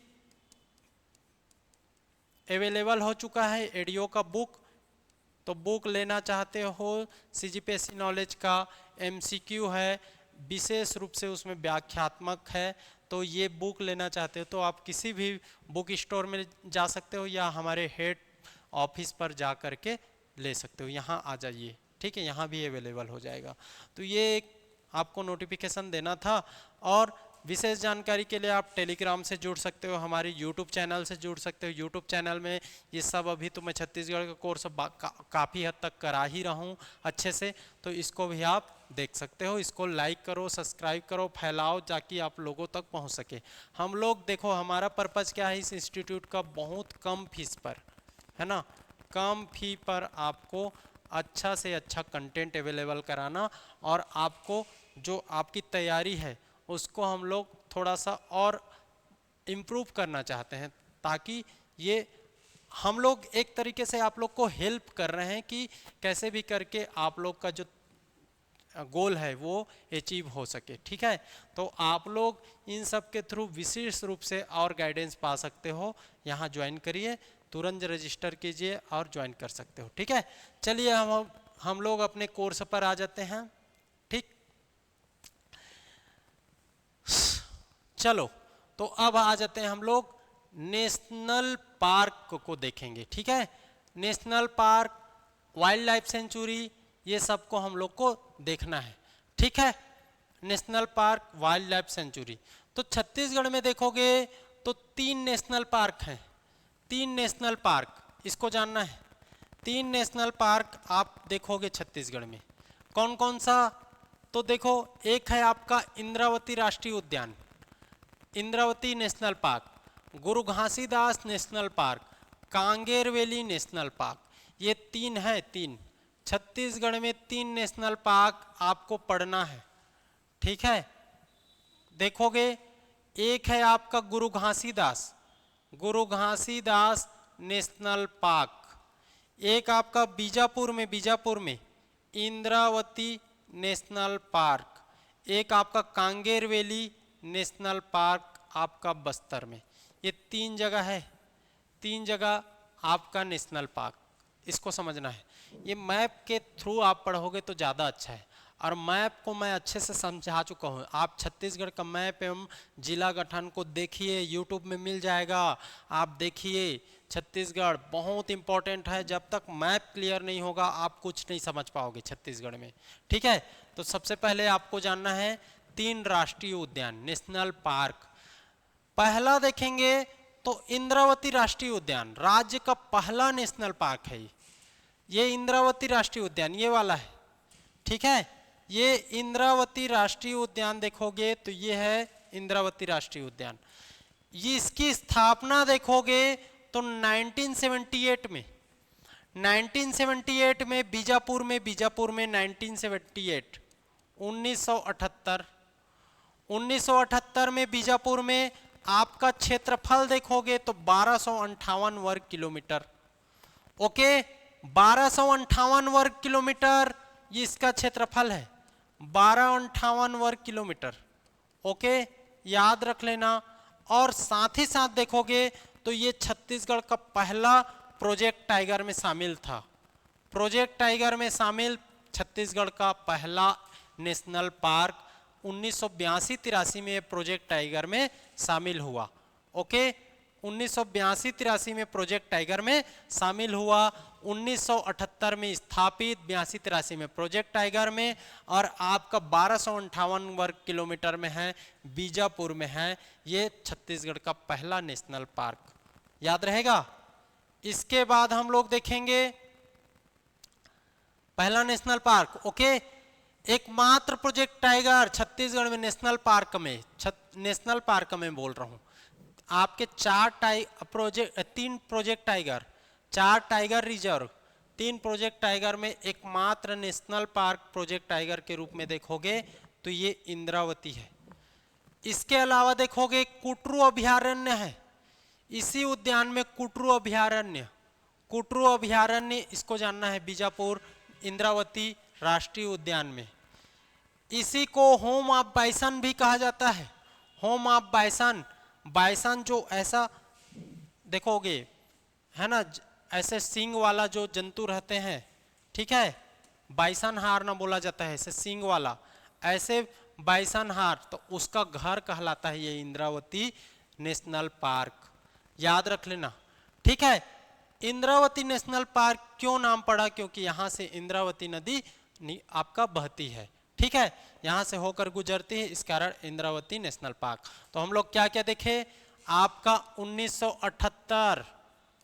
अवेलेबल हो चुका है, एडीओ का बुक, तो बुक लेना चाहते हो, CGPSC नॉलेज का MCQ है, विशेष रूप से उसमें व्याख्यात्मक है, तो ये बुक लेना चाहते हो तो आप किसी भी बुक स्टोर में जा सकते हो या हमारे हेड ऑफिस पर जा कर के ले सकते हो। यहाँ आ जाइए, ठीक है, यहाँ भी अवेलेबल हो जाएगा। तो ये एक आपको नोटिफिकेशन देना था। और विशेष जानकारी के लिए आप टेलीग्राम से जुड़ सकते हो, हमारे यूट्यूब चैनल से जुड़ सकते हो। यूट्यूब चैनल में ये सब अभी तो मैं छत्तीसगढ़ का कोर्स काफ़ी हद तक करा ही रहा हूँ अच्छे से, तो इसको भी आप देख सकते हो। इसको लाइक करो, सब्सक्राइब करो, फैलाओ, ताकि आप लोगों तक पहुँच सके। हम लोग देखो हमारा पर्पज़ क्या है इस इंस्टीट्यूट का, बहुत कम फीस पर, है ना, कम फी पर आपको अच्छा से अच्छा कंटेंट अवेलेबल कराना, और आपको जो आपकी तैयारी है उसको हम लोग थोड़ा सा और इम्प्रूव करना चाहते हैं, ताकि ये हम लोग एक तरीके से आप लोग को हेल्प कर रहे हैं कि कैसे भी करके आप लोग का जो गोल है वो अचीव हो सके, ठीक है। तो आप लोग इन सब के थ्रू विशेष रूप से और गाइडेंस पा सकते हो। यहाँ ज्वाइन करिए, तुरंत रजिस्टर कीजिए और ज्वाइन कर सकते हो, ठीक है। चलिए हम लोग अपने कोर्स पर आ जाते हैं, ठीक। चलो तो अब आ जाते हैं हम लोग नेशनल पार्क को देखेंगे, ठीक है। National park, wild life sanctuary, ये सबको हम लोग को देखना है, ठीक है। National park, wild life sanctuary, तो छत्तीसगढ़ में देखोगे तो 3 नेशनल पार्क हैं। 3 नेशनल पार्क, इसको जानना है। 3 नेशनल पार्क आप देखोगे छत्तीसगढ़ में, कौन कौन सा, तो देखो एक है आपका इंद्रावती राष्ट्रीय उद्यान, इंद्रावती नेशनल पार्क, गुरु Ghasidas national park, Kanger valley national park, ये 3 है। 3 छत्तीसगढ़ में 3 नेशनल पार्क आपको पढ़ना है, ठीक है। देखोगे एक है आपका गुरु घासीदास, गुरु घासीदास नेशनल पार्क, एक आपका बीजापुर में इंद्रावती नेशनल पार्क, एक आपका कांगेर वैली नेशनल पार्क आपका बस्तर में। ये 3 जगह है, 3 जगह आपका नेशनल पार्क, इसको समझना है। ये मैप के थ्रू आप पढ़ोगे तो ज़्यादा अच्छा है, और मैप को मैं अच्छे से समझा चुका हूँ। आप छत्तीसगढ़ का मैप एवं जिला गठन को देखिए, यूट्यूब में मिल जाएगा, आप देखिए। छत्तीसगढ़ बहुत इंपॉर्टेंट है, जब तक मैप क्लियर नहीं होगा आप कुछ नहीं समझ पाओगे छत्तीसगढ़ में, ठीक है। तो सबसे पहले आपको जानना है 3 राष्ट्रीय उद्यान, नेशनल पार्क। पहला देखेंगे तो इंद्रावती राष्ट्रीय उद्यान, राज्य का पहला नेशनल पार्क है ये इंद्रावती राष्ट्रीय उद्यान, ये वाला है, ठीक है। ये इंद्रावती राष्ट्रीय उद्यान देखोगे तो ये है इंद्रावती राष्ट्रीय उद्यान। ये इसकी स्थापना देखोगे तो 1978 में, 1978 में बीजापुर में 1978 1978 में बीजापुर में आपका क्षेत्रफल देखोगे तो 1258 वर्ग किलोमीटर, ओके। 1258 वर्ग किलोमीटर ये इसका क्षेत्रफल है, 1258 वर्ग किलोमीटर, ओके, याद रख लेना। और साथ ही साथ देखोगे तो ये छत्तीसगढ़ का पहला प्रोजेक्ट टाइगर में शामिल था। प्रोजेक्ट टाइगर में शामिल छत्तीसगढ़ का पहला नेशनल पार्क 1982-83 में प्रोजेक्ट टाइगर में शामिल हुआ, ओके। 1982-83 में प्रोजेक्ट टाइगर में शामिल हुआ, 1978 में स्थापित, 82-83 में प्रोजेक्ट टाइगर में, और आपका 1258 वर्ग किलोमीटर में है, बीजापुर में है। ये छत्तीसगढ़ का पहला नेशनल पार्क, याद रहेगा। इसके बाद हम लोग देखेंगे पहला नेशनल पार्क, ओके। एकमात्र प्रोजेक्ट टाइगर छत्तीसगढ़ में नेशनल पार्क में, नेशनल पार्क में बोल रहा हूं, आपके तीन project tiger, 4 tiger reserve, 3 project tiger में एकमात्र नेशनल पार्क प्रोजेक्ट टाइगर के रूप में देखोगे तो ये इंद्रावती है। इसके अलावा देखोगे कुटरू अभयारण्य है, इसी उद्यान में कुटरू अभयारण्य, इसको जानना है, बीजापुर इंद्रावती राष्ट्रीय उद्यान में। इसी को होम ऑफ बाइसन भी कहा जाता है। होम ऑफ बाइसन, बाइसन जो ऐसा देखोगे है ना, ऐसे सींग वाला जो जंतु रहते हैं, ठीक है, बाइसन हार ना बोला जाता है, ऐसे सींग वाला, ऐसे बाइसन हार, तो उसका घर कहलाता है ये इंद्रावती नेशनल पार्क, याद रख लेना, ठीक है। इंद्रावती नेशनल पार्क क्यों नाम पड़ा, क्योंकि यहां से इंद्रावती नदी आपका बहती है, ठीक है, यहां से होकर गुजरती है, इस कारण इंद्रावती नेशनल पार्क। तो हम लोग क्या क्या देखे, आपका 1978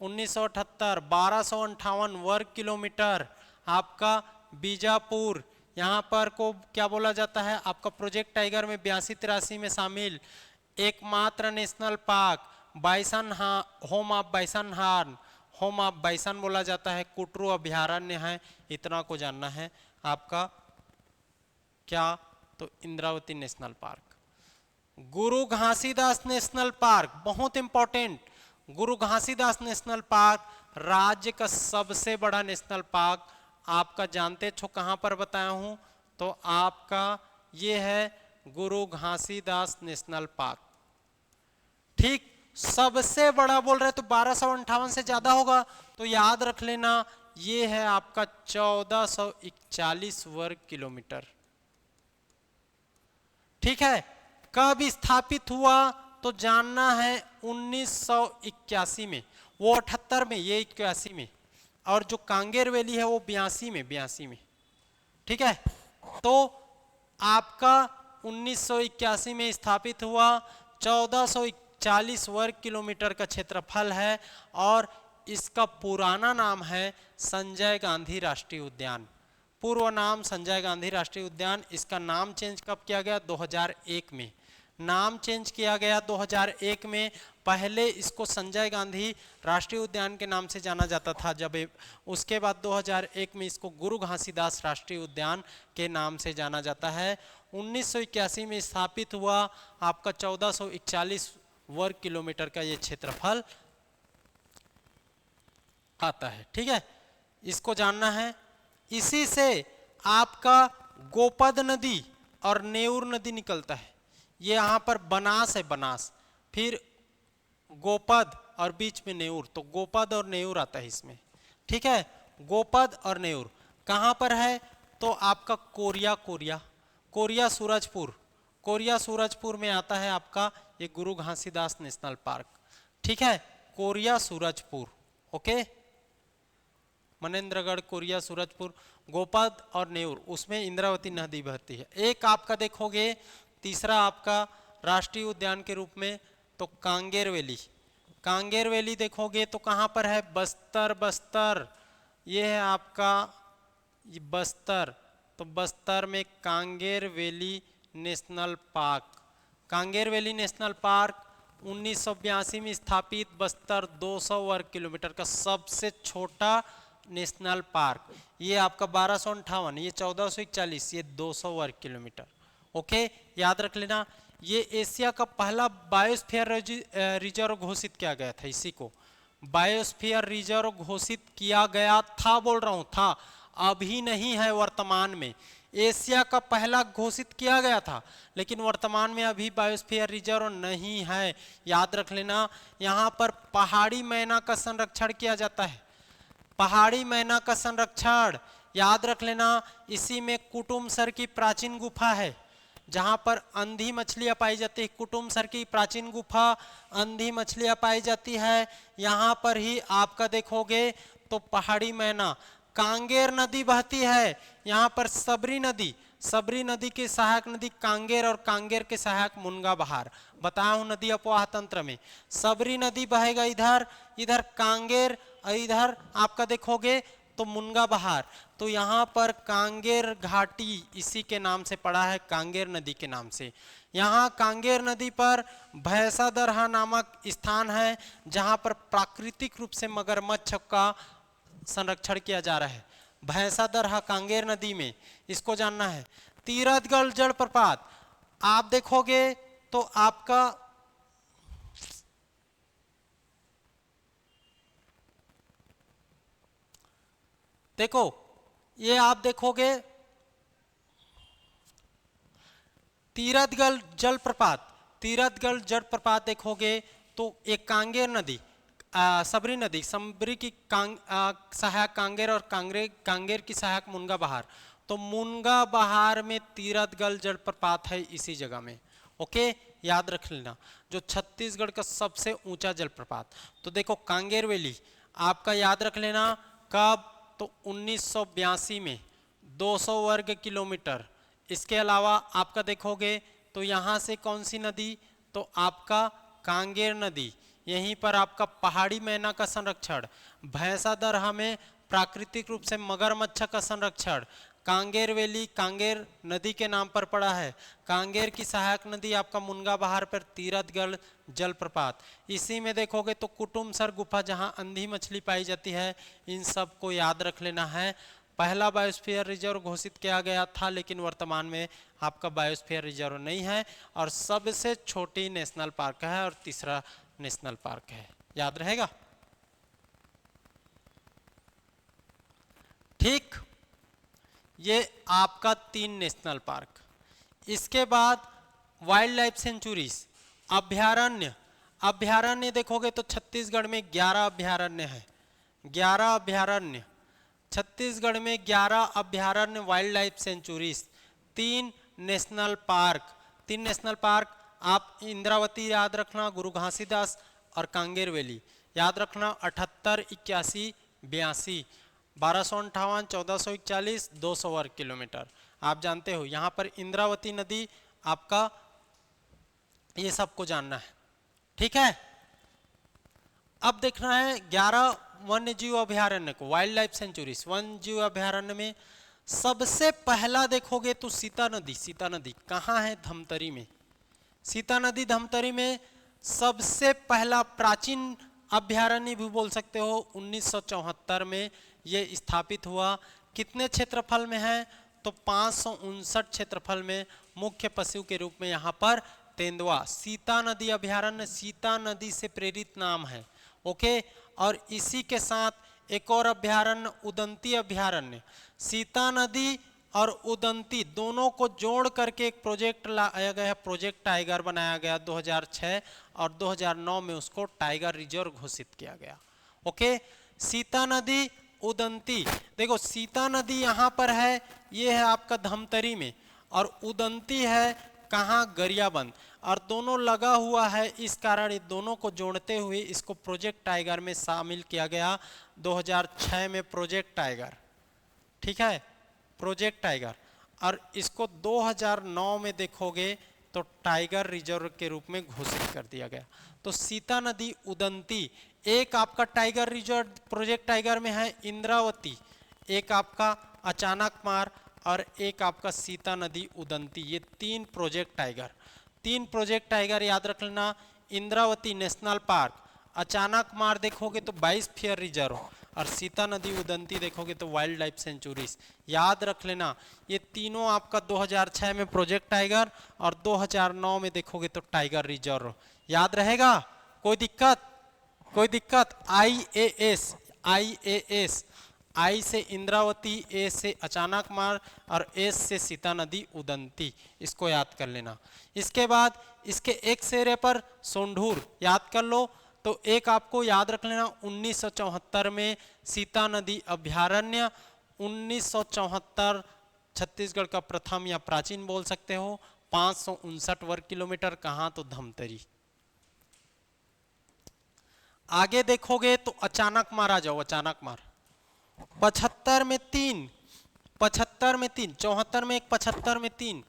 1258 वर्ग किलोमीटर, आपका बीजापुर, यहाँ पर को क्या बोला जाता है, आपका प्रोजेक्ट टाइगर में 82-83 में शामिल, एकमात्र national park, home of bison horn, home of bison बोला जाता है, कुटरू अभयारण्य है, इतना को जानना है आपका क्या, तो इंद्रावती नेशनल पार्क। गुरु घासीदास नेशनल पार्क, बहुत इंपॉर्टेंट, गुरु घासीदास नेशनल पार्क राज्य का सबसे बड़ा नेशनल पार्क, आपका जानते छो कहां पर बताया हूं, तो आपका ये है गुरु घासीदास नेशनल पार्क, ठीक, सबसे बड़ा बोल रहे तो 1258 से ज्यादा होगा, तो याद रख लेना ये है आपका 1441 वर्ग किलोमीटर, ठीक है। कब स्थापित हुआ, तो जानना है 1981 में, वो 78 में, ये 81 में, और जो कांगेर वैली है वो 82 में, ठीक है। तो आपका 1981 में स्थापित हुआ, 1440 वर्ग किलोमीटर का क्षेत्रफल है, और इसका पुराना नाम है संजय गांधी राष्ट्रीय उद्यान, पूर्व नाम संजय गांधी राष्ट्रीय उद्यान। इसका नाम चेंज कब किया गया, 2001 में नाम चेंज किया गया 2001 में। पहले इसको संजय गांधी राष्ट्रीय उद्यान के नाम से जाना जाता था, जब उसके बाद 2001 में इसको गुरु घासीदास राष्ट्रीय उद्यान के नाम से जाना जाता है। 1981 में स्थापित हुआ, आपका 1441 वर्ग किलोमीटर का ये क्षेत्रफल आता है, ठीक है, इसको जानना है। इसी से आपका गोपद नदी और नेउर नदी निकलता है, ये यहाँ पर बनास है, बनास, फिर गोपद और बीच में नेउर, तो गोपद और नेउर आता है इसमें, ठीक है। गोपद और नेउर कहाँ पर है, तो आपका कोरिया सूरजपुर में आता है आपका ये गुरु घासीदास नेशनल पार्क, ठीक है, Korea Surajpur, okay, Manendragarh, Korea Surajpur, Gopad और नेउर, उसमें इंद्रावती नदी बहती है। एक आपका देखोगे तीसरा आपका राष्ट्रीय उद्यान के रूप में, तो कांगेर वैली देखोगे तो कहाँ पर है, बस्तर, ये है आपका ये बस्तर, तो बस्तर में कांगेर वैली नेशनल पार्क 1982 में स्थापित, बस्तर 200 वर्ग किलोमीटर का सबसे छोटा नेशनल पार्क, ये आपका 1258, ये 1441, ये 200 वर्ग किलोमीटर, ओके, याद रख लेना। ये एशिया का पहला बायोस्फीयर रिजर्व घोषित किया गया था, इसी को बायोस्फीयर रिजर्व घोषित किया गया था, बोल रहा हूं था, अभी नहीं है वर्तमान में। एशिया का पहला घोषित किया गया था, लेकिन वर्तमान में अभी बायोस्फीयर रिजर्व नहीं है, याद रख लेना। यहाँ पर पहाड़ी मैना का संरक्षण किया जाता है, पहाड़ी मैना का संरक्षण, याद रख लेना। इसी में कुटुमसर की प्राचीन गुफा है, जहां पर अंधी मछलियां पाई जाती है। कुटुमसर की प्राचीन गुफा, अंधी मछलियां पाई जाती है। यहाँ पर ही आपका देखोगे तो पहाड़ी मैना, कांगेर नदी बहती है यहाँ पर, सबरी नदी की सहायक नदी कांगेर और कांगेर के सहायक मुनगा बहार। बताया हूं नदी अपवाह तंत्र में सबरी नदी बहेगा इधर, इधर कांगेर और इधर आपका देखोगे तो मुनगा बहार। तो यहाँ पर कांगेर घाटी इसी के नाम से पड़ा है, कांगेर नदी के नाम से। यहाँ कांगेर नदी पर भैंसादरहा नामक स्थान है जहाँ पर प्राकृतिक रूप से मगरमच्छ का संरक्षण किया जा रहा है। भैंसादरहा कांगेर नदी में, इसको जानना है। तीरथगढ़ जलप्रपात आप देखोगे तो आपका देखो, ये आप देखोगे तीरथगढ़ जलप्रपात देखोगे तो एक कांगेर नदी, सबरी की सहायक कांगेर और कांगेर की सहायक मुनगा बहार। तो मुनगा बहार में तीरथगढ़ जलप्रपात है इसी जगह में। ओके, याद रख लेना, जो छत्तीसगढ़ का सबसे ऊंचा जलप्रपात। तो देखो कांगेर वैली आपका याद रख लेना, कब, तो 1982 में 200 वर्ग किलोमीटर। इसके अलावा आपका देखोगे तो यहाँ से कौन सी नदी, तो आपका कांगेर नदी। यहीं पर आपका पहाड़ी मैना का संरक्षण, भैंसादरहा में प्राकृतिक रूप से मगरमच्छ का संरक्षण, कांगेर वैली कांगेर नदी के नाम पर पड़ा है। कांगेर की सहायक नदी आपका मुनगा बहार पर तीरथगढ़ जलप्रपात। इसी में देखोगे तो कुटुमसर गुफा जहां अंधी मछली पाई जाती है। इन सब को याद रख लेना है। पहला बायोस्फीयर रिजर्व घोषित किया गया था, लेकिन वर्तमान में आपका बायोस्फीयर रिजर्व नहीं है और सबसे छोटी नेशनल पार्क है और तीसरा नेशनल पार्क है। याद रहेगा, ठीक। ये आपका 3 नेशनल पार्क। इसके बाद वाइल्ड लाइफ सेंचुरीज, अभ्यारण्य देखोगे तो छत्तीसगढ़ में 11 अभ्यारण्य है। 11 अभ्यारण्य छत्तीसगढ़ में, 11 अभ्यारण्य wild life sanctuaries, 3 national park. आप इंद्रावती याद रखना, गुरु घासीदास और कांगेर वैली याद रखना। 78, 81, 82, 1258, 1441, 200 वर्ग किलोमीटर। आप जानते हो यहाँ पर इंद्रावती नदी आपका, ये सबको जानना है, ठीक है। अब देखना है 11 वन्य जीव अभ्यारण्य को, वाइल्ड लाइफ सेंचुरीज। वन्य जीव अभ्यारण्य में सबसे पहला देखोगे तो सीता नदी कहाँ है, धमतरी में। सीता नदी धमतरी में सबसे पहला प्राचीन अभ्यारण्य भी बोल सकते हो। 1974 में ये स्थापित हुआ। कितने क्षेत्रफल में है, तो 559 क्षेत्रफल में। मुख्य पशु के रूप में यहाँ पर तेंदुआ। सीता नदी अभ्यारण्य सीता नदी से प्रेरित नाम है, ओके। और इसी के साथ एक और अभ्यारण्य, उदंती अभ्यारण्य। सीता नदी और उदंती दोनों को जोड़ करके एक प्रोजेक्ट लाया गया, प्रोजेक्ट टाइगर बनाया गया 2006, और 2009 में उसको टाइगर रिजर्व घोषित किया गया, ओके। सीता नदी, उदंती, देखो सीता नदी यहाँ पर है, ये है आपका धमतरी में, और उदंती है कहाँ, गरियाबंद, और दोनों लगा हुआ है। इस कारण ये दोनों को जोड़ते हुए इसको प्रोजेक्ट टाइगर में शामिल किया गया 2006 में, प्रोजेक्ट टाइगर, ठीक है, प्रोजेक्ट टाइगर। और इसको 2009 में देखोगे तो टाइगर रिजर्व के रूप में घोषित कर दिया गया। तो सीता नदी, उदंती, एक आपका टाइगर रिजर्व प्रोजेक्ट टाइगर में है इंद्रावती, एक आपका अचानकमार, और एक आपका सीता नदी उदंती। ये 3 प्रोजेक्ट टाइगर याद रख लेना। इंद्रावती नेशनल पार्क, अचानकमार देखोगे तो बायोस्फीयर रिजर्व, और सीता नदी उदंती देखोगे तो वाइल्ड लाइफ सेंचुरीज। याद रख लेना, ये तीनों आपका 2006 में प्रोजेक्ट टाइगर और 2009 में देखोगे तो टाइगर रिजर्व। याद रहेगा, कोई दिक्कत। IAS, आई से इंद्रावती, ए से अचानकमार और एस से सीता नदी उदंती, इसको याद कर लेना। इसके बाद इसके एक सिरे पर सोंढूर याद कर लो। तो एक आपको याद रख लेना, 1974 में सीता नदी अभ्यारण्य, 1974 छत्तीसगढ़ का प्रथम या प्राचीन बोल सकते हो, 559 वर्ग किलोमीटर, कहां तो धमतरी। आगे देखोगे तो अचानक मार आ जाओ, अचानक मार 75 में 3, 75 में 3, 74 में 1, 75 में 3,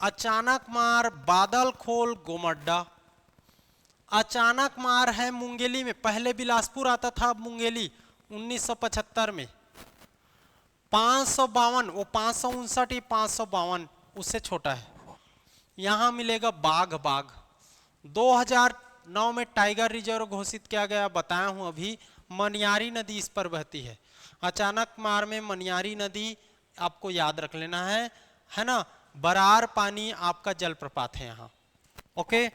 अचानक मार बादल खोल गोमड्डा। अचानक मार है मुंगेली में, पहले बिलासपुर आता था, अब मुंगेली 1975 में 552, वो 559 552 उससे छोटा है। यहां मिलेगा बाघ, बाघ 2009 में टाइगर रिजर्व घोषित किया गया, बताया हूं अभी। मनियारी नदी इस पर बहती है। अचानक मार में मनियारी नदी आपको याद रख लेना है ना। बरार पानी आपका जलप्रपात है यहाँ। ओके,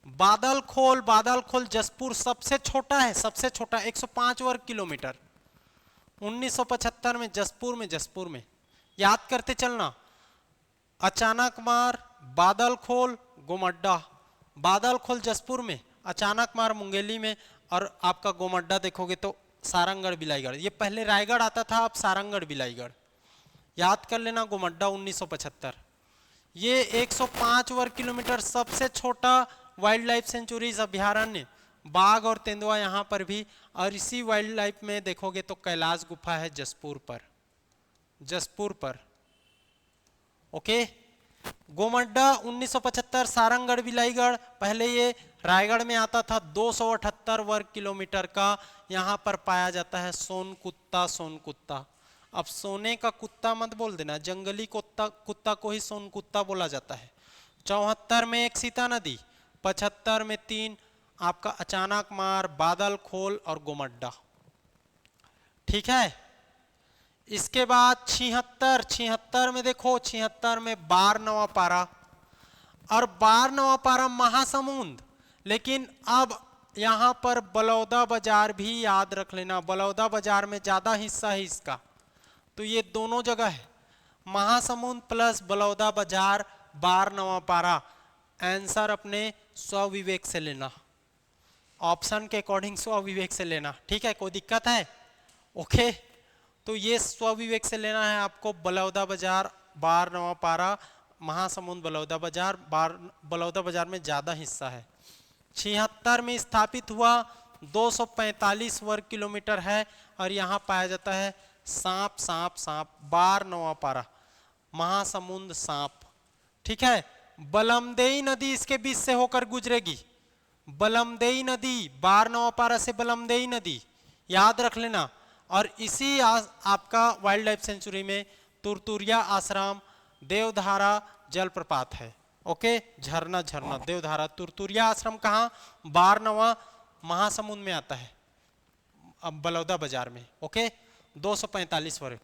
बादल खोल, बादल खोल जसपुर सबसे छोटा है, सबसे छोटा 105 वर्ग किलोमीटर 1975 में जसपुर में याद करते चलना। अचानक मार बादल खोल गोमड्डा, बादल खोल जसपुर में, अचानक मार मुंगेली में, और आपका गोमड्डा देखोगे तो सारंगगढ़ बिलाईगढ़। ये पहले रायगढ़ आता था, अब सारंगगढ़ बिलाईगढ़। याद कर लेना गोमड्डा 1975। ये 105 वर्ग किलोमीटर सबसे छोटा वाइल्ड लाइफ सेंचुरीज अभ्यारण्य, बाघ और तेंदुआ यहाँ पर भी। और इसी वाइल्ड लाइफ में देखोगे तो कैलाश गुफा है जसपुर पर। ओके, गोमड्डा 1975 सारंगगढ़ बिलाईगढ़, पहले ये रायगढ़ में आता था। 278 वर्ग किलोमीटर का यहाँ पर पाया जाता है सोनकुत्ता। अब सोने का कुत्ता मत बोल देना, जंगली कुत्ता को ही सोनकुत्ता बोला जाता है। 74 में 1 सीता नदी, 75 में 3 आपका अचानक मार, बादल खोल और गोमड्डा। ठीक है, इसके बाद 76 में देखो, 76 में बारनवा पारा, और बारनवा पारा महासमुंद। लेकिन अब यहां पर बलौदा बाजार भी याद रख लेना, बलौदा बाजार में ज्यादा हिस्सा है इसका, तो ये दोनों जगह है, महासमुंद प्लस बलौदा बाजार, बारनवा पारा। आंसर अपने स्वविवेक से लेना, ऑप्शन के अकॉर्डिंग स्वविवेक से लेना। ठीक है, कोई दिक्कत है? ओके, तो ये स्वविवेक से लेना है आपको। बलौदा बाजार, बारनवा पारा, महासमुंद, बलौदा बाजार, बलौदा बाजार में ज्यादा हिस्सा है। 76 में स्थापित हुआ, 245 वर्ग किलोमीटर है, और यहाँ पाया जाता है सांप। बारनवा पारा, महासमुंद सांप। ठीक है, बलमदेई नदी इसके बीच से होकर गुजरेगी, बलमदेई नदी, बारनवा पारा से बलमदेई नदी याद रख लेना। और इसी आपका वाइल्ड लाइफ सेंचुरी में तुरतुरिया आश्रम, देवधारा जलप्रपात है। ओके, झरना देवधारा, तुरतुरिया आश्रम कहाँ? बारनवा महासमुंद में आता है, अब बलौदा बाजार में। ओके, 245 वर्ग।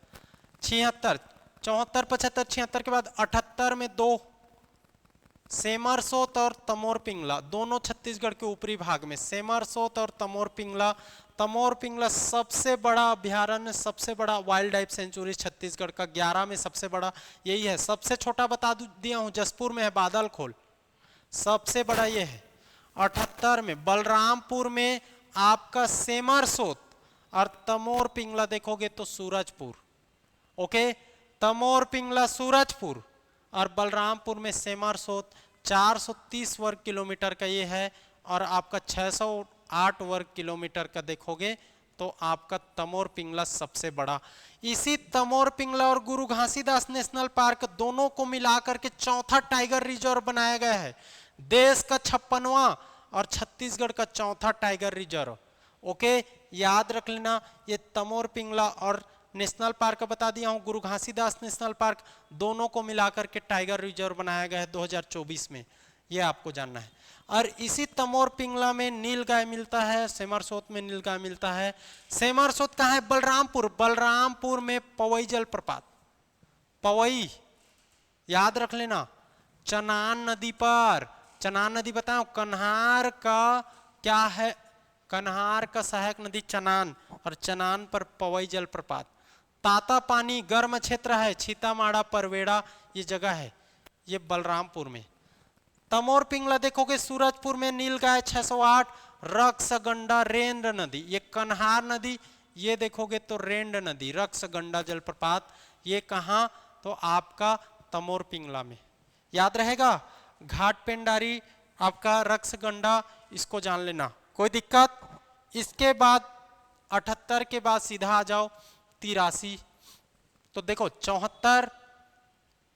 76, 74, 75, 76 के बाद 78 में 2 सेमरसोत और तमोर पिंगला, दोनों छत्तीसगढ़ के ऊपरी भाग में। सेमरसोत और तमोर पिंगला सबसे बड़ा अभ्यारण्य, सबसे बड़ा वाइल्ड लाइफ सेंचुरी छत्तीसगढ़ का, 11 में सबसे बड़ा यही है। सबसे छोटा बता दिया हूं, जसपुर में है बादल खोल, सबसे बड़ा ये है। 78 में बलरामपुर में आपका सेमरसोत, और तमोर पिंगला देखोगे तो सूरजपुर। ओके, तमोर पिंगला सूरजपुर और बलरामपुर में सेमरसोत। 430 वर्ग किलोमीटर का ये है, और आपका 608 वर्ग किलोमीटर का देखोगे तो आपका तमोर पिंगला सबसे बड़ा। इसी तमोर पिंगला और गुरु घासीदास नेशनल पार्क दोनों को मिलाकर के चौथा टाइगर रिजर्व बनाया गया है, देश का 56वां और छत्तीसगढ़ का चौथा टाइगर रिजर्व। ओके, याद रख लेना, ये तमोर पिंगला और नेशनल पार्क बता दिया हूं, गुरु घासीदास नेशनल पार्क, दोनों को मिलाकर के टाइगर रिजर्व बनाया गया है 2024 में, ये आपको जानना है। और इसी तमोर पिंगला में नीलगाय मिलता है, सेमरसोत में नीलगाय मिलता है। सेमरसोत कहाँ है? बलरामपुर में पवई जलप्रपात, पवई याद रख लेना, चनान नदी पर। चनान नदी बताओ, कन्हार का क्या है? कन्हार का सहायक नदी चनान, और चनान पर पवई जलप्रपात। ताता पानी गर्म क्षेत्र है, छीतामाड़ा, परवेड़ा ये जगह है, ये बलरामपुर में। तमोर पिंगला देखोगे सूरजपुर में, नीलगाय 608, रक्सगंडा रेंड नदी, ये कन्हार नदी, ये देखोगे तो रेंड नदी, रक्सगंडा जलप्रपात, ये कहाँ? तो आपका तमोर पिंगला में, याद रहेगा। घाट पेंडारी आपका रक्सगंडा, इसको जान लेना, कोई दिक्कत। इसके बाद 78 के बाद सीधा आ जाओ 83। तो देखो 74,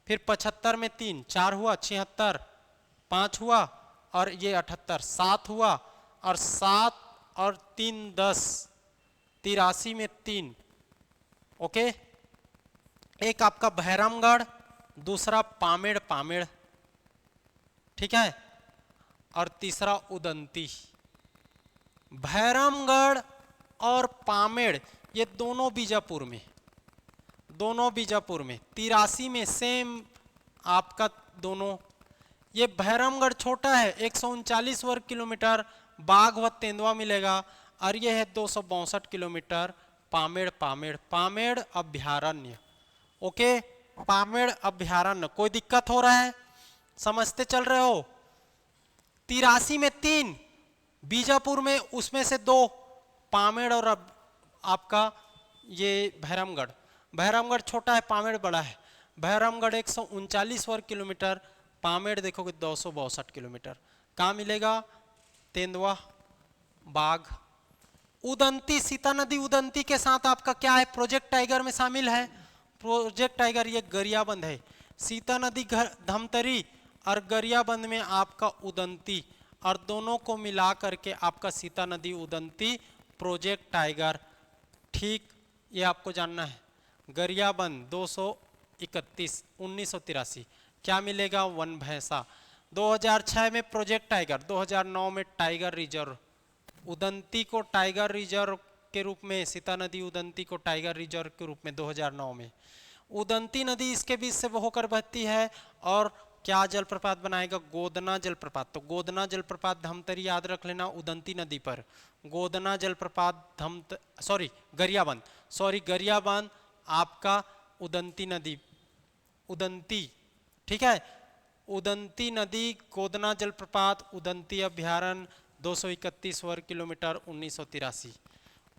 फिर 75 में 3 4 हुआ, 76 5 हुआ, और ये 78 7 हुआ, और 7 और 3 10, 83 में 3। ओके, एक आपका भैरमगढ़, दूसरा पामेड़ पामेड़, ठीक है, और तीसरा उदंती। भैरमगढ़ और पामेड़ ये दोनों बीजापुर में, दोनों बीजापुर में। 83 में सेम आपका दोनों। ये भैरमगढ़ छोटा है 139 वर्ग किलोमीटर, बाघ व तेंदुआ मिलेगा, और ये है 262 किलोमीटर पामेड़ पामेड़, पामेड़ अभ्यारण्य। ओके, पामेड़ अभ्यारण्य। कोई दिक्कत हो रहा है, समझते चल रहे हो। 83 में 3 बीजापुर में, उसमें से 2 पामेड़ और आपका ये भैरमगढ़। भैरमगढ़ छोटा है, पामेड़ बड़ा है। भैरमगढ़ 139 वर्ग किलोमीटर, पामेड़ देखोगे 262 किलोमीटर। कहाँ मिलेगा? तेंदुआ, बाघ। उदंती, सीता नदी उदंती के साथ आपका क्या है? प्रोजेक्ट टाइगर में शामिल है। प्रोजेक्ट टाइगर ये गरियाबंद है। सीता नदी धमतरी और गरियाबंद में आपका उदंती, और दोनों को मिला करके आपका सीता नदी उदंती प्रोजेक्ट टाइगर। ठीक, ये आपको जानना है। गरियाबंद 231 1983 क्या मिलेगा? वन भैंसा। 2006 में प्रोजेक्ट टाइगर, 2009 में टाइगर रिजर्व। उदंती को टाइगर रिजर्व के रूप में, सीता नदी उदंती को टाइगर रिजर्व के रूप में 2009 में। उदंती नदी इसके बीच से होकर बहती है, और क्या जलप्रपात बनाएगा? गोदना जलप्रपात। तो गोदना जलप्रपात धमतरी याद रख लेना, उदंती नदी पर। गोदना जलप्रपात गरियाबंद, गरियाबंद आपका उदंती नदी, उदंती, ठीक है। उदंती नदी, गोदना जलप्रपात, उदंती अभ्यारण्य, 231 वर्ग किलोमीटर 1983।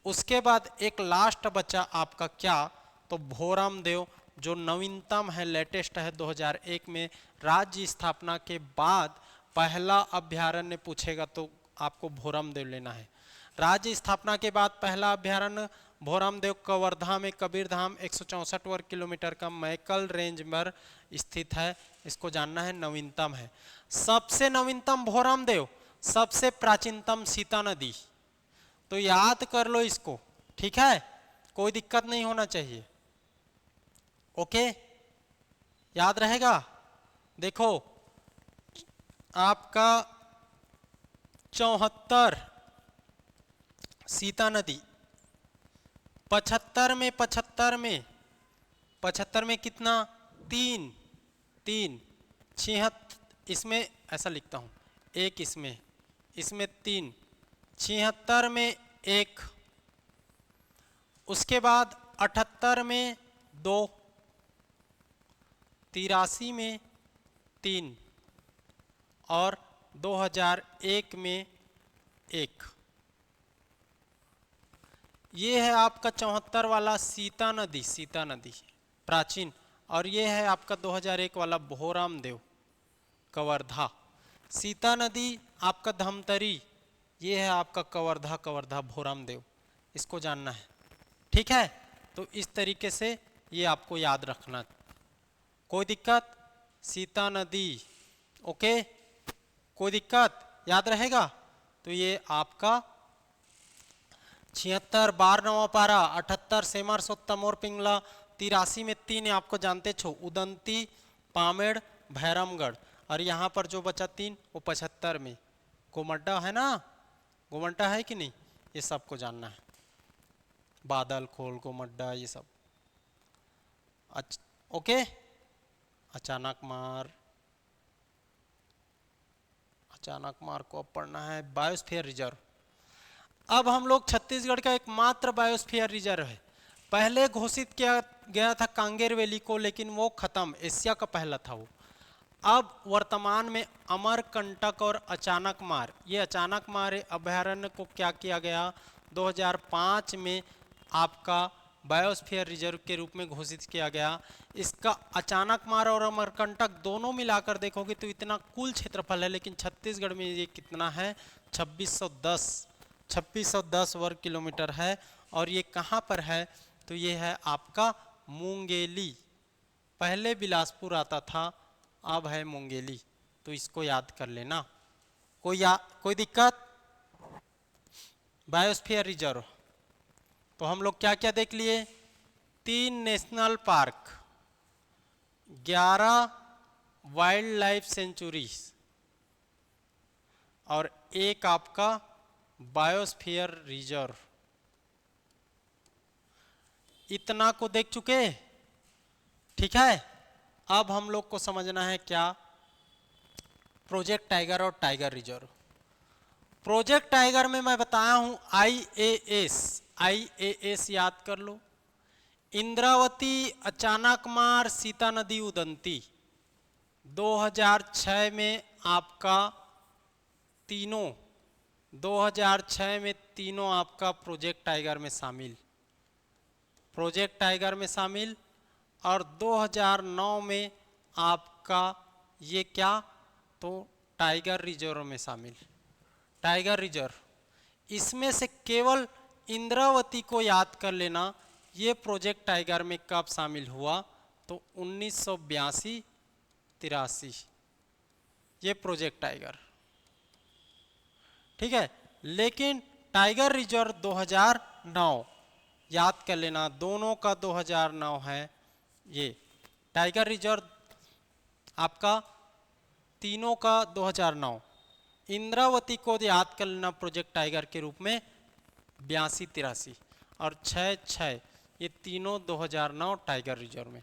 उसके बाद एक लास्ट बचा आपका क्या? तो भोराम देव, जो नवीनतम है, लेटेस्ट है, 2001 में राज्य स्थापना के बाद पहला अभ्यारण्य पूछेगा तो आपको भोराम देव लेना है। राज्य स्थापना के बाद पहला अभ्यारण्य भोराम देव कवर्धा में, कबीरधाम 164 वर्ग किलोमीटर का मैकल रेंज पर स्थित है। इसको जानना है, नवीनतम है। सबसे नवीनतम भोराम देव, सबसे प्राचीनतम सीता नदी। तो याद कर लो इसको, ठीक है, कोई दिक्कत नहीं होना चाहिए। ओके, याद रहेगा। देखो आपका 74 सीता नदी, 75 में 75 में कितना? 3 3 76, इसमें ऐसा लिखता हूं, एक इसमें 3, 76 में 1, उसके बाद 78 में 2, 83 में 3, और 2001 में 1। ये है आपका 74 वाला सीता नदी, सीता नदी प्राचीन, और ये है आपका 2001 वाला भोराम देव कवर्धा। सीता नदी आपका धमतरी, ये है आपका कवर्धा, कवर्धा भोराम देव, इसको जानना है, ठीक है। तो इस तरीके से ये आपको याद रखना। कोई दिक्कत? सीता नदी, ओके, कोई दिक्कत? याद रहेगा। तो ये आपका 76 बार नवा पारा, 78 सेमर सोत्तम और पिंगला, 83 में 3 आपको जानते छो, उदंती, पामेड़, भैरमगढ़, और यहाँ पर जो बचा 3 वो 75 में गोमड्डा है ना, गोमड्डा है कि नहीं, ये सबको जानना है। बादल खोल, गोमड्डा, ये सब। ओके, अचानक मार, अचानक मार को अब पढ़ना है बायोस्फीयर रिजर्व। अब हम लोग छत्तीसगढ़ का एकमात्र बायोस्फीयर रिजर्व है। पहले घोषित किया गया था कांगेर वैली को, लेकिन वो खत्म, एशिया का पहला था वो। अब वर्तमान में अमरकंटक और अचानक मार, ये अचानक मार अभ्यारण्य को क्या किया गया? 2005 में आपका बायोस्फीयर रिजर्व के रूप में घोषित किया गया। इसका अचानक मार और अमरकंटक दोनों मिलाकर देखोगे तो इतना कुल क्षेत्रफल है, लेकिन छत्तीसगढ़ में ये कितना है, 2610 वर्ग किलोमीटर है। और ये कहाँ पर है, तो ये है आपका मुंगेली। पहले बिलासपुर आता था, अब है मुंगेली, तो इसको याद कर लेना। कोई दिक्कत? बायोस्फीयर रिजर्व तो हम लोग क्या क्या देख लिए, 3 national park, 11 wild life sanctuaries और एक आपका बायोस्फीयर रिजर्व। इतना को देख चुके, ठीक है। अब हम लोग को समझना है क्या, प्रोजेक्ट टाइगर और टाइगर रिजर्व। प्रोजेक्ट टाइगर में मैं बताया हूं आईएएस याद कर लो। इंद्रावती, अचानक मार, सीता नदी उदंती, 2006 में आपका 2006 में तीनों आपका प्रोजेक्ट टाइगर में शामिल, और 2009 में आपका ये क्या, तो टाइगर रिजर्व में शामिल। टाइगर रिजर्व, इसमें से केवल इंद्रावती को याद कर लेना, ये प्रोजेक्ट टाइगर में कब शामिल हुआ, तो 1982-83, ये प्रोजेक्ट टाइगर, ठीक है। लेकिन टाइगर रिजर्व 2009 याद कर लेना, दोनों का 2009 है। ये टाइगर रिजर्व आपका तीनों का 2009, इंद्रावती को याद कर लेना प्रोजेक्ट टाइगर के रूप में 82-83, और 6 ये तीनों 2009 टाइगर रिजर्व में।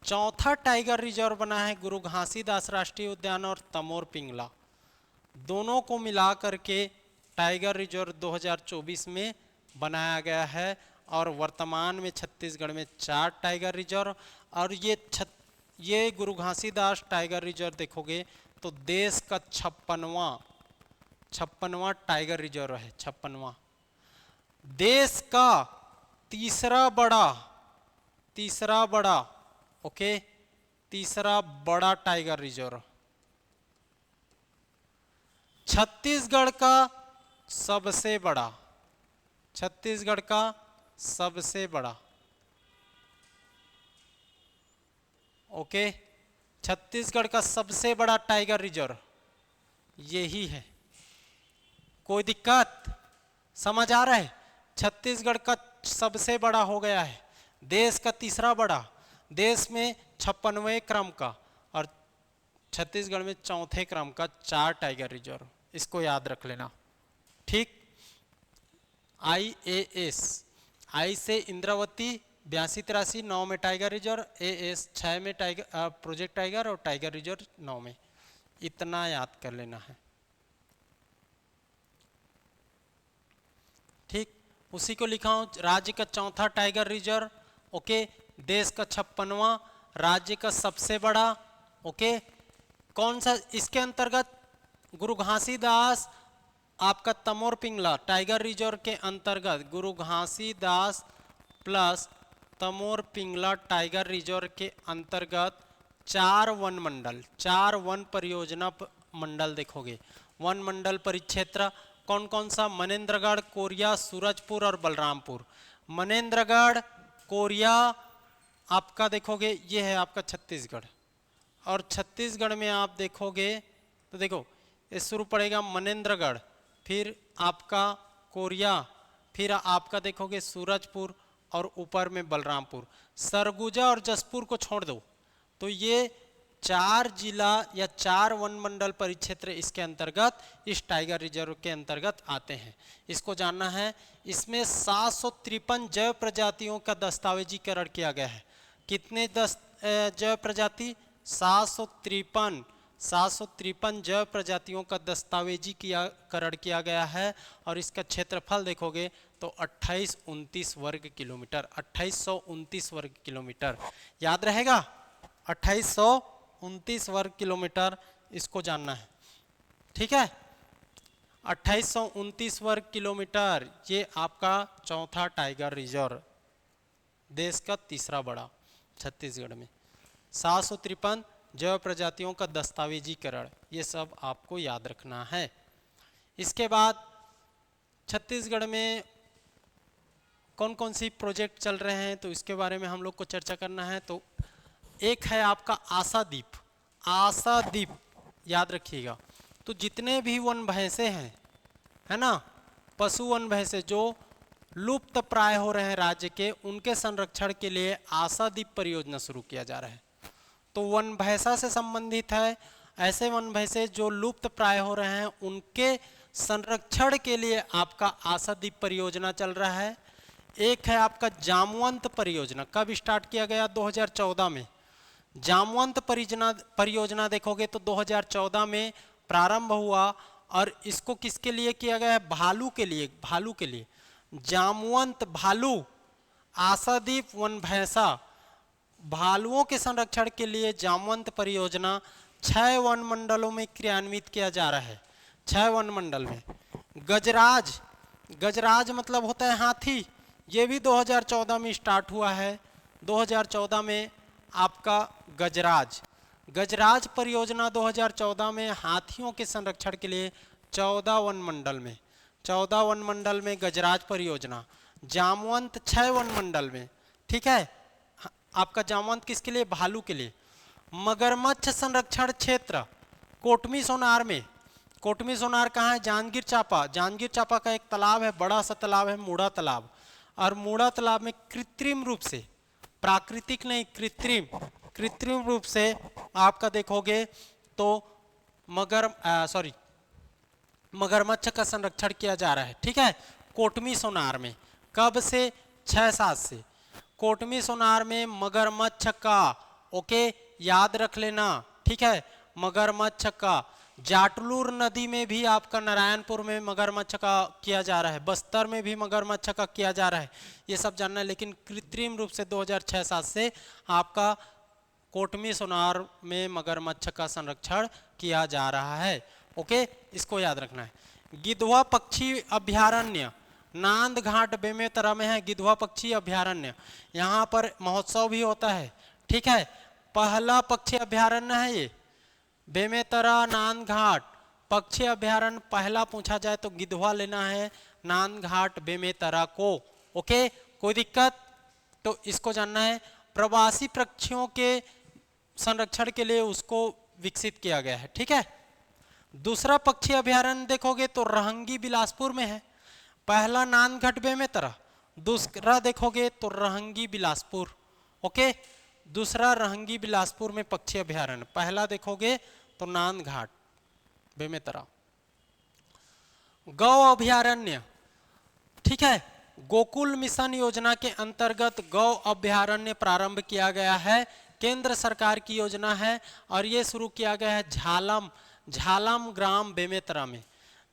चौथा टाइगर रिजर्व बना है गुरु घासीदास राष्ट्रीय उद्यान और तमोर पिंगला, दोनों को मिला करके टाइगर रिजर्व 2024 में बनाया गया है। और वर्तमान में छत्तीसगढ़ में 4 टाइगर रिजर्व, और ये गुरु घासीदास टाइगर रिजर्व देखोगे तो देश का 56वां टाइगर रिजर्व है, 56वां। देश का तीसरा बड़ा टाइगर रिजर्व। छत्तीसगढ़ का सबसे बड़ा, ओके, छत्तीसगढ़ का सबसे बड़ा टाइगर रिजर्व यही है। कोई दिक्कत? समझ आ रहा है? छत्तीसगढ़ का सबसे बड़ा हो गया है, देश का तीसरा बड़ा, देश में 56वें क्रम का, और छत्तीसगढ़ में 4थे क्रम का 4 टाइगर रिजर्व, इसको याद रख लेना, ठीक। आईएएस, आई से इंद्रावती 82-83, 9 में टाइगर रिजर्व, एएस 6 में टाइगर प्रोजेक्ट टाइगर, और टाइगर रिजर्व 9 में। इतना याद कर लेना है, ठीक। उसी को लिखा हूं, राज्य का 4था टाइगर रिजर्व, ओके, देश का 56वां, राज्य का सबसे बड़ा, ओके। कौन सा इसके अंतर्गत, गुरु घासीदास आपका तमोर पिंगला टाइगर रिजर्व के अंतर्गत, Guru Ghasidas plus Tamor Pingla tiger reserve के अंतर्गत 4 वन मंडल, 4 वन परियोजना मंडल देखोगे। वन मंडल परिक्षेत्र कौन कौन सा, मनेन्द्रगढ़, कोरिया, सूरजपुर और बलरामपुर। मनेन्द्रगढ़, कोरिया आपका देखोगे ये है आपका छत्तीसगढ़, और छत्तीसगढ़ में आप देखोगे तो देखो ये शुरू पड़ेगा मनेन्द्रगढ़, फिर आपका कोरिया, फिर आपका देखोगे सूरजपुर, और ऊपर में बलरामपुर। सरगुजा और जसपुर को छोड़ दो तो ये 4 जिला या 4 वन मंडल परिक्षेत्र इसके अंतर्गत, इस टाइगर रिजर्व के अंतर्गत आते हैं। इसको जानना है। इसमें 753 जैव प्रजातियों का दस्तावेजीकरण किया गया है। कितने जैव प्रजाति? 753 जैव प्रजातियों का दस्तावेजीकरण किया गया है। और इसका क्षेत्रफल देखोगे तो 2829 वर्ग किलोमीटर, 2829 वर्ग किलोमीटर, याद रहेगा 2829 वर्ग किलोमीटर, इसको जानना है, ठीक है। 2829 वर्ग किलोमीटर, ये आपका चौथा टाइगर रिजर्व, देश का तीसरा बड़ा छत्तीसगढ़ में। 753 जैव प्रजातियों का दस्तावेजीकरण, ये सब आपको याद रखना है। इसके बाद छत्तीसगढ़ में कौन कौन सी प्रोजेक्ट चल रहे हैं तो इसके बारे में हम लोग को चर्चा करना है। तो एक है आपका आशादीप, आशादीप याद रखिएगा। तो जितने भी वन भैंसे हैं, है ना, पशु वन भैंसे जो लुप्त प्राय हो रहे हैं राज्य के, उनके संरक्षण के लिए आशादीप परियोजना शुरू किया जा रहा है। तो वन भैंसा से संबंधित है, ऐसे वन भैंसे जो लुप्त प्राय हो रहे हैं उनके संरक्षण के लिए आपका आशादीप परियोजना चल रहा है। एक है आपका जामवंत परियोजना, कब स्टार्ट किया गया? 2014 में। जामवंत परियोजना देखोगे तो 2014 में प्रारंभ हुआ और इसको किसके लिए किया गया है? भालू के लिए, भालू के लिए। जामवंत भालू, आशादीप वन भैंसा, भालुओं के संरक्षण के लिए जामवंत परियोजना 6 वन मंडलों में क्रियान्वित किया जा रहा है। 6 वन मंडल में। गजराज, गजराज मतलब होता है हाथी, ये भी 2014 में स्टार्ट हुआ है। 2014 में आपका गजराज, गजराज परियोजना 2014 में हाथियों के संरक्षण के लिए 14 वन मंडल में, 14 वन मंडल में गजराज परियोजना। जामवंत 6 वन मंडल में, ठीक है। आपका जामवंत किसके लिए? भालू के लिए। मगरमच्छ संरक्षण क्षेत्र कोटमी सोनार में, कोटमी सोनार कहाँ है? जांजगीर चांपा, जांजगीर चांपा का एक तालाब है, बड़ा सा तालाब है मूड़ा तालाब, और मूड़ा तालाब में कृत्रिम रूप से, प्राकृतिक नहीं कृत्रिम, कृत्रिम रूप से आपका देखोगे तो मगरमच्छ का संरक्षण किया जा रहा है, ठीक है। कोटमी सोनार में कब से? 6-7 से। कोटमी सोनार में मगरमच्छ का, ओके याद रख लेना, ठीक है, मगरमच्छ का। जाटलूर नदी में भी आपका नारायणपुर में मगरमच्छ का किया जा रहा है, बस्तर में भी मगरमच्छ का किया जा रहा है, ये सब जानना है। लेकिन कृत्रिम रूप से 2006-7 से आपका कोटमी सोनार में मगरमच्छ का संरक्षण किया जा रहा है, ओके, इसको याद रखना है। गिधवा पक्षी अभ्यारण्य नांद घाट बेमेतरा में है, गिधवा पक्षी अभ्यारण्य, यहाँ पर महोत्सव भी होता है, ठीक है। पहला पक्षी अभ्यारण्य है ये, बेमेतरा नांद घाट पक्षी अभ्यारण्य पहला पूछा जाए तो गिधवा लेना है, नांद घाट बेमेतरा को, ओके, कोई दिक्कत? तो इसको जानना है। प्रवासी पक्षियों के संरक्षण के लिए उसको विकसित किया गया है, ठीक है। दूसरा पक्षी अभ्यारण्य देखोगे तो रहंगी बिलासपुर में है, पहला नांदघाट बेमेतरा, दूसरा देखोगे तो रहंगी बिलासपुर, ओके, दूसरा रहंगी बिलासपुर में पक्षी अभ्यारण्य, पहला देखोगे तो नांदघाट बेमेतरा। गौ अभ्यारण्य, ठीक है, गोकुल मिशन योजना के अंतर्गत गौ अभ्यारण्य प्रारंभ किया गया है, केंद्र सरकार की योजना है और ये शुरू किया गया है झालम ग्राम बेमेतरा में।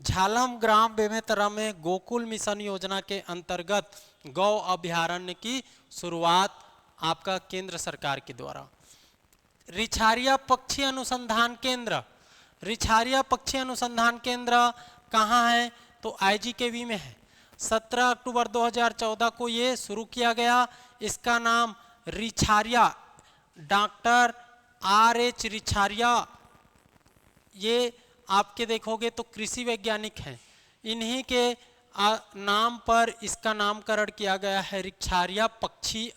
झालम ग्राम बेमेतरा में गोकुल मिशन योजना के अंतर्गत गौ अभ्यारण्य की शुरुआत आपका केंद्र सरकार के द्वारा। रिछारिया पक्षी अनुसंधान केंद्र, रिछारिया पक्षी अनुसंधान केंद्र कहाँ है? तो IGKV में है। 17 अक्टूबर 2014 को ये शुरू किया गया। इसका नाम रिछारिया, डॉक्टर RH रिछारिया, ये आपके देखोगे तो कृषि वैज्ञानिक हैं, इन्हीं के नाम पर इसका नामकरण किया गया है रिछारिया पक्षी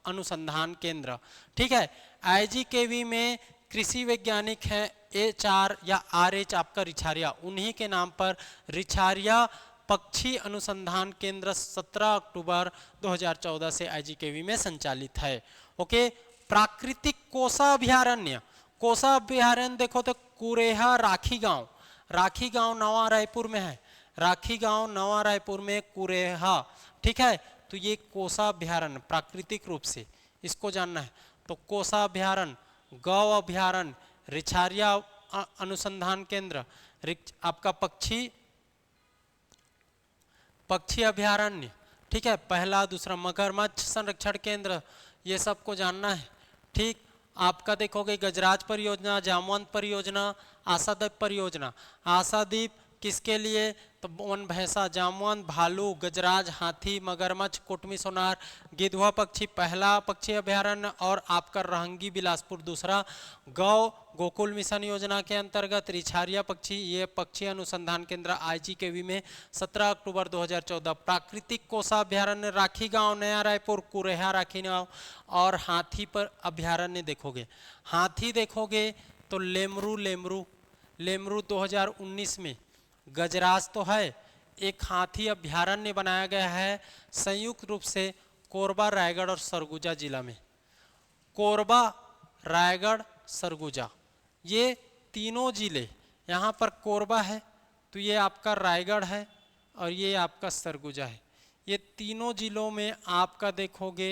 अनुसंधान केंद्र, ठीक है। IGKV में कृषि वैज्ञानिक हैं HR या RH आपका रिछारिया, उन्हीं के नाम पर रिछारिया पक्षी अनुसंधान केंद्र 17 अक्टूबर 2014 से IGKV में संचालित है, ओके। प्राकृतिक कोसा अभ्यारण्य, कोसा अभ्यारण्य देखो तो कुरेहा राखी गांव नवा रायपुर में है, राखी गांव नवा रायपुर में कुरेहा, ठीक है। तो ये कोसा अभ्यारण्य प्राकृतिक रूप से इसको जानना है। तो कोसा अभ्यारण्य, गौ अभ्यारण्य, रिछारिया अनुसंधान केंद्र, आपका पक्षी अभ्यारण्य, ठीक है, पहला दूसरा मगरमच्छ संरक्षण केंद्र, ये सबको जानना है, ठीक। आपका देखोगे गजराज परियोजना, जामवंत परियोजना, आशादीप परियोजना। आशादीप किसके लिए? तो वन भैंसा, जामवंत, भालू, गजराज, हाथी, मगरमच्छ, कुटमी सोनार, गिद्धवा पक्षी पहला पक्षी अभ्यारण्य और आपका रहंगी बिलासपुर दूसरा। गौ गोकुल मिशन योजना के अंतर्गत रिछारिया पक्षी, ये पक्षी अनुसंधान केंद्र IGKV में 17 अक्टूबर 2014। प्राकृतिक कोसा अभ्यारण्य राखी गांव नया रायपुर, कुरेहा राखी गांव। और हाथी पर अभ्यारण्य देखोगे, हाथी देखोगे तो लेमरू लेमरू लेमरू 2019 में। गजराज तो है, एक हाथी अभ्यारण्य बनाया गया है संयुक्त रूप से कोरबा, रायगढ़ और सरगुजा जिला में। कोरबा, रायगढ़, सरगुजा, ये तीनों जिले, यहाँ पर कोरबा है तो ये आपका रायगढ़ है और ये आपका सरगुजा है। ये तीनों जिलों में आपका देखोगे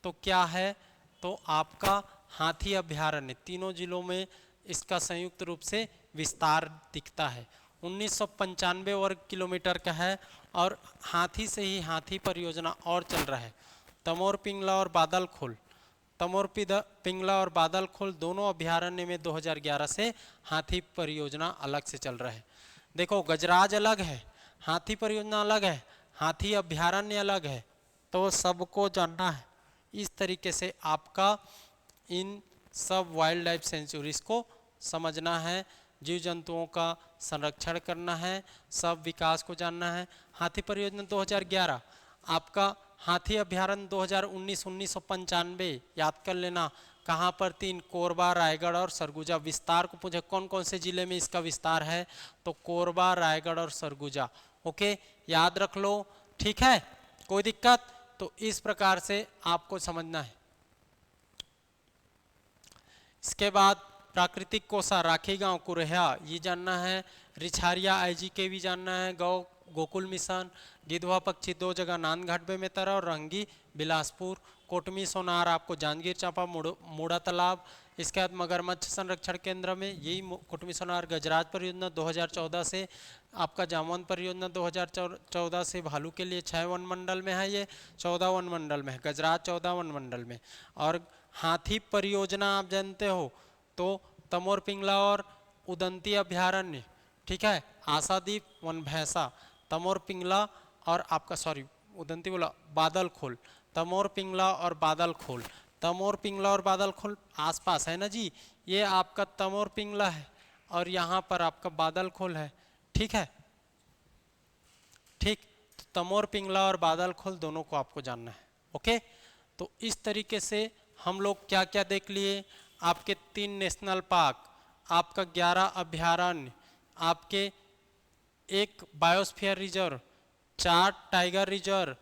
तो क्या है, तो आपका हाथी अभ्यारण्य तीनों जिलों में इसका संयुक्त रूप से विस्तार दिखता है। 1995 वर्ग किलोमीटर का है और हाथी से ही हाथी परियोजना और चल रहा है। तमोर पिंगला और बादल खोल, तमोर पिंगला और बादल खोल दोनों अभ्यारण्य में 2011 से हाथी परियोजना अलग से चल रहा है। देखो गजराज अलग है, हाथी परियोजना अलग है, हाथी अभ्यारण्य अलग है, तो सबको जानना है। इस तरीके से आपका इन सब वाइल्ड लाइफ सेंचुरीज को समझना है, जीव जंतुओं का संरक्षण करना है, सब विकास को जानना है। हाथी परियोजना 2011, आपका हाथी अभ्यारण्य 2019 1995 याद कर लेना। कहाँ पर? 3, कोरबा, रायगढ़ और सरगुजा। विस्तार को पूछे कौन कौन से जिले में इसका विस्तार है, तो कोरबा, रायगढ़ और सरगुजा। ओके, याद रख लो, ठीक है, कोई दिक्कत? तो इस प्रकार से आपको समझना है। इसके बाद प्राकृतिक कोसा राखी गांव कुरेहा ये जानना है, रिछारिया IGKV जानना है, गौ गोकुल मिशन, गिद्धवा पक्षी 2 जगह नानघाट बेमेतरा और रहंगी बिलासपुर, कोटमी सोनार आपको जांजगीर चांपा मूड़ा तालाब। इसके बाद मगरमच्छ संरक्षण केंद्र में यही कोटमी सोनार। गजराज परियोजना 2014 से, आपका जामवंत परियोजना 2014 से। भालू के लिए 6 वन मंडल में है, ये 14 वन मंडल में है, गजराज 14 वन मंडल में। और हाथी परियोजना आप जानते हो तो तमोर पिंगला और उदंती अभ्यारण्य, ठीक है। आशादीप वन भैंसा, तमोर पिंगला और आपका उदंती बोला बादल खोल, तमोर पिंगला और बादल खोल। तमोर पिंगला और बादल खोल आसपास है ना जी, ये आपका तमोर पिंगला है और यहाँ पर आपका बादल खोल है, ठीक है, ठीक। तो तमोर पिंगला और बादल खोल दोनों को आपको जानना है। ओके, तो इस तरीके से हम लोग क्या क्या देख लिए, आपके 3 नेशनल पार्क, आपका 11 अभ्यारण्य, आपके 1 बायोस्फीयर रिजर्व, 4 टाइगर रिजर्व,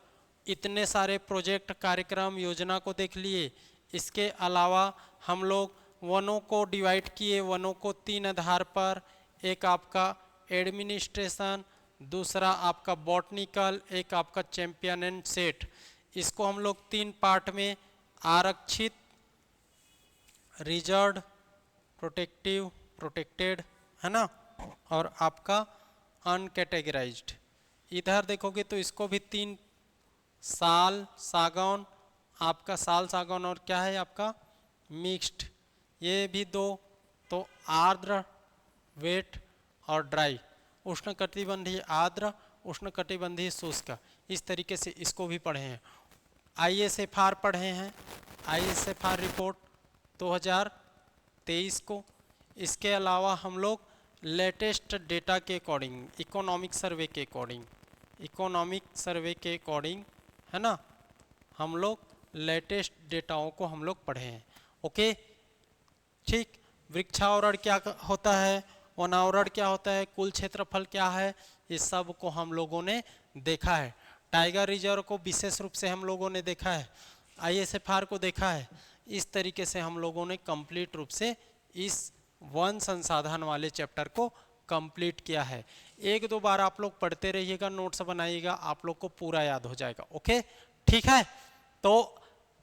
इतने सारे प्रोजेक्ट, कार्यक्रम, योजना को देख लिए। इसके अलावा हम लोग वनों को डिवाइड किए, वनों को 3 आधार पर, एक आपका एडमिनिस्ट्रेशन, दूसरा आपका बॉटनिकल, एक आपका चैंपियन एंड सेट। इसको हम लोग 3 पार्ट में, आरक्षित, रिजर्व्ड, प्रोटेक्टिव, प्रोटेक्टेड, है ना, और आपका अनकैटेगराइज्ड। इधर देखोगे तो इसको भी 3, साल, सागौन, आपका साल, सागौन और क्या है आपका मिक्स्ड, ये भी 2। तो आर्द्र, वेट और ड्राई, उष्णकटिबंधीय आर्द्र, उष्णकटिबंधीय शुष्क, इस तरीके से इसको भी पढ़े हैं। ISFR पढ़े हैं, ISFR रिपोर्ट 2023 को। इसके अलावा हम लोग लेटेस्ट डेटा के अकॉर्डिंग, इकोनॉमिक सर्वे के अकॉर्डिंग, इकोनॉमिक सर्वे के अकॉर्डिंग, है ना, हम लोग लेटेस्ट डेटाओं को हम लोग पढ़े हैं। ओके, ठीक। वृक्षावरण क्या होता है, वनावरण क्या होता है, कुल क्षेत्रफल क्या है, इस सब को हम लोगों ने देखा है। टाइगर रिजर्व को विशेष रूप से हम लोगों ने देखा है, ISFR को देखा है। इस तरीके से हम लोगों ने कंप्लीट रूप से इस वन संसाधन वाले चैप्टर को कंप्लीट किया है। 1-2 बार आप लोग पढ़ते रहिएगा, नोट्स बनाइएगा, आप लोग को पूरा याद हो जाएगा। ओके, ठीक है। तो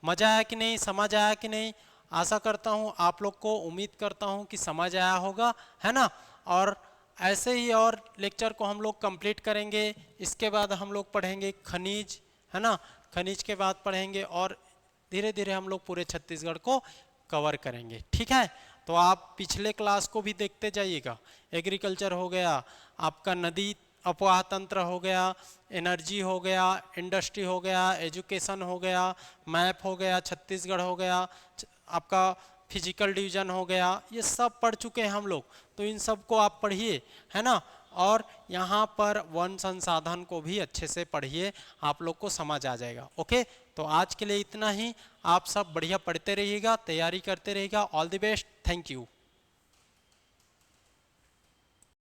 मजा आया कि नहीं, समझ आया कि नहीं? आशा करता हूँ आप लोग को, उम्मीद करता हूँ कि समझ आया होगा, है ना। और ऐसे ही और लेक्चर को हम लोग कंप्लीट करेंगे। इसके बाद हम लोग पढ़ेंगे खनिज, है ना, खनिज के बाद पढ़ेंगे और धीरे धीरे हम लोग पूरे छत्तीसगढ़ को कवर करेंगे, ठीक है। तो आप पिछले क्लास को भी देखते जाइएगा। एग्रीकल्चर हो गया, आपका नदी अफवाह तंत्र हो गया, एनर्जी हो गया, इंडस्ट्री हो गया, एजुकेशन हो गया, मैप हो गया, छत्तीसगढ़ हो गया, आपका फिजिकल डिवीजन हो गया, ये सब पढ़ चुके हैं हम लोग। तो इन सब को आप पढ़िए, है ना। और यहाँ पर वन संसाधन को भी अच्छे से पढ़िए, आप लोग को समझ आ जाएगा। ओके, तो आज के लिए इतना ही। आप सब बढ़िया पढ़ते रहिएगा, तैयारी करते रहिएगा। All the best, thank you.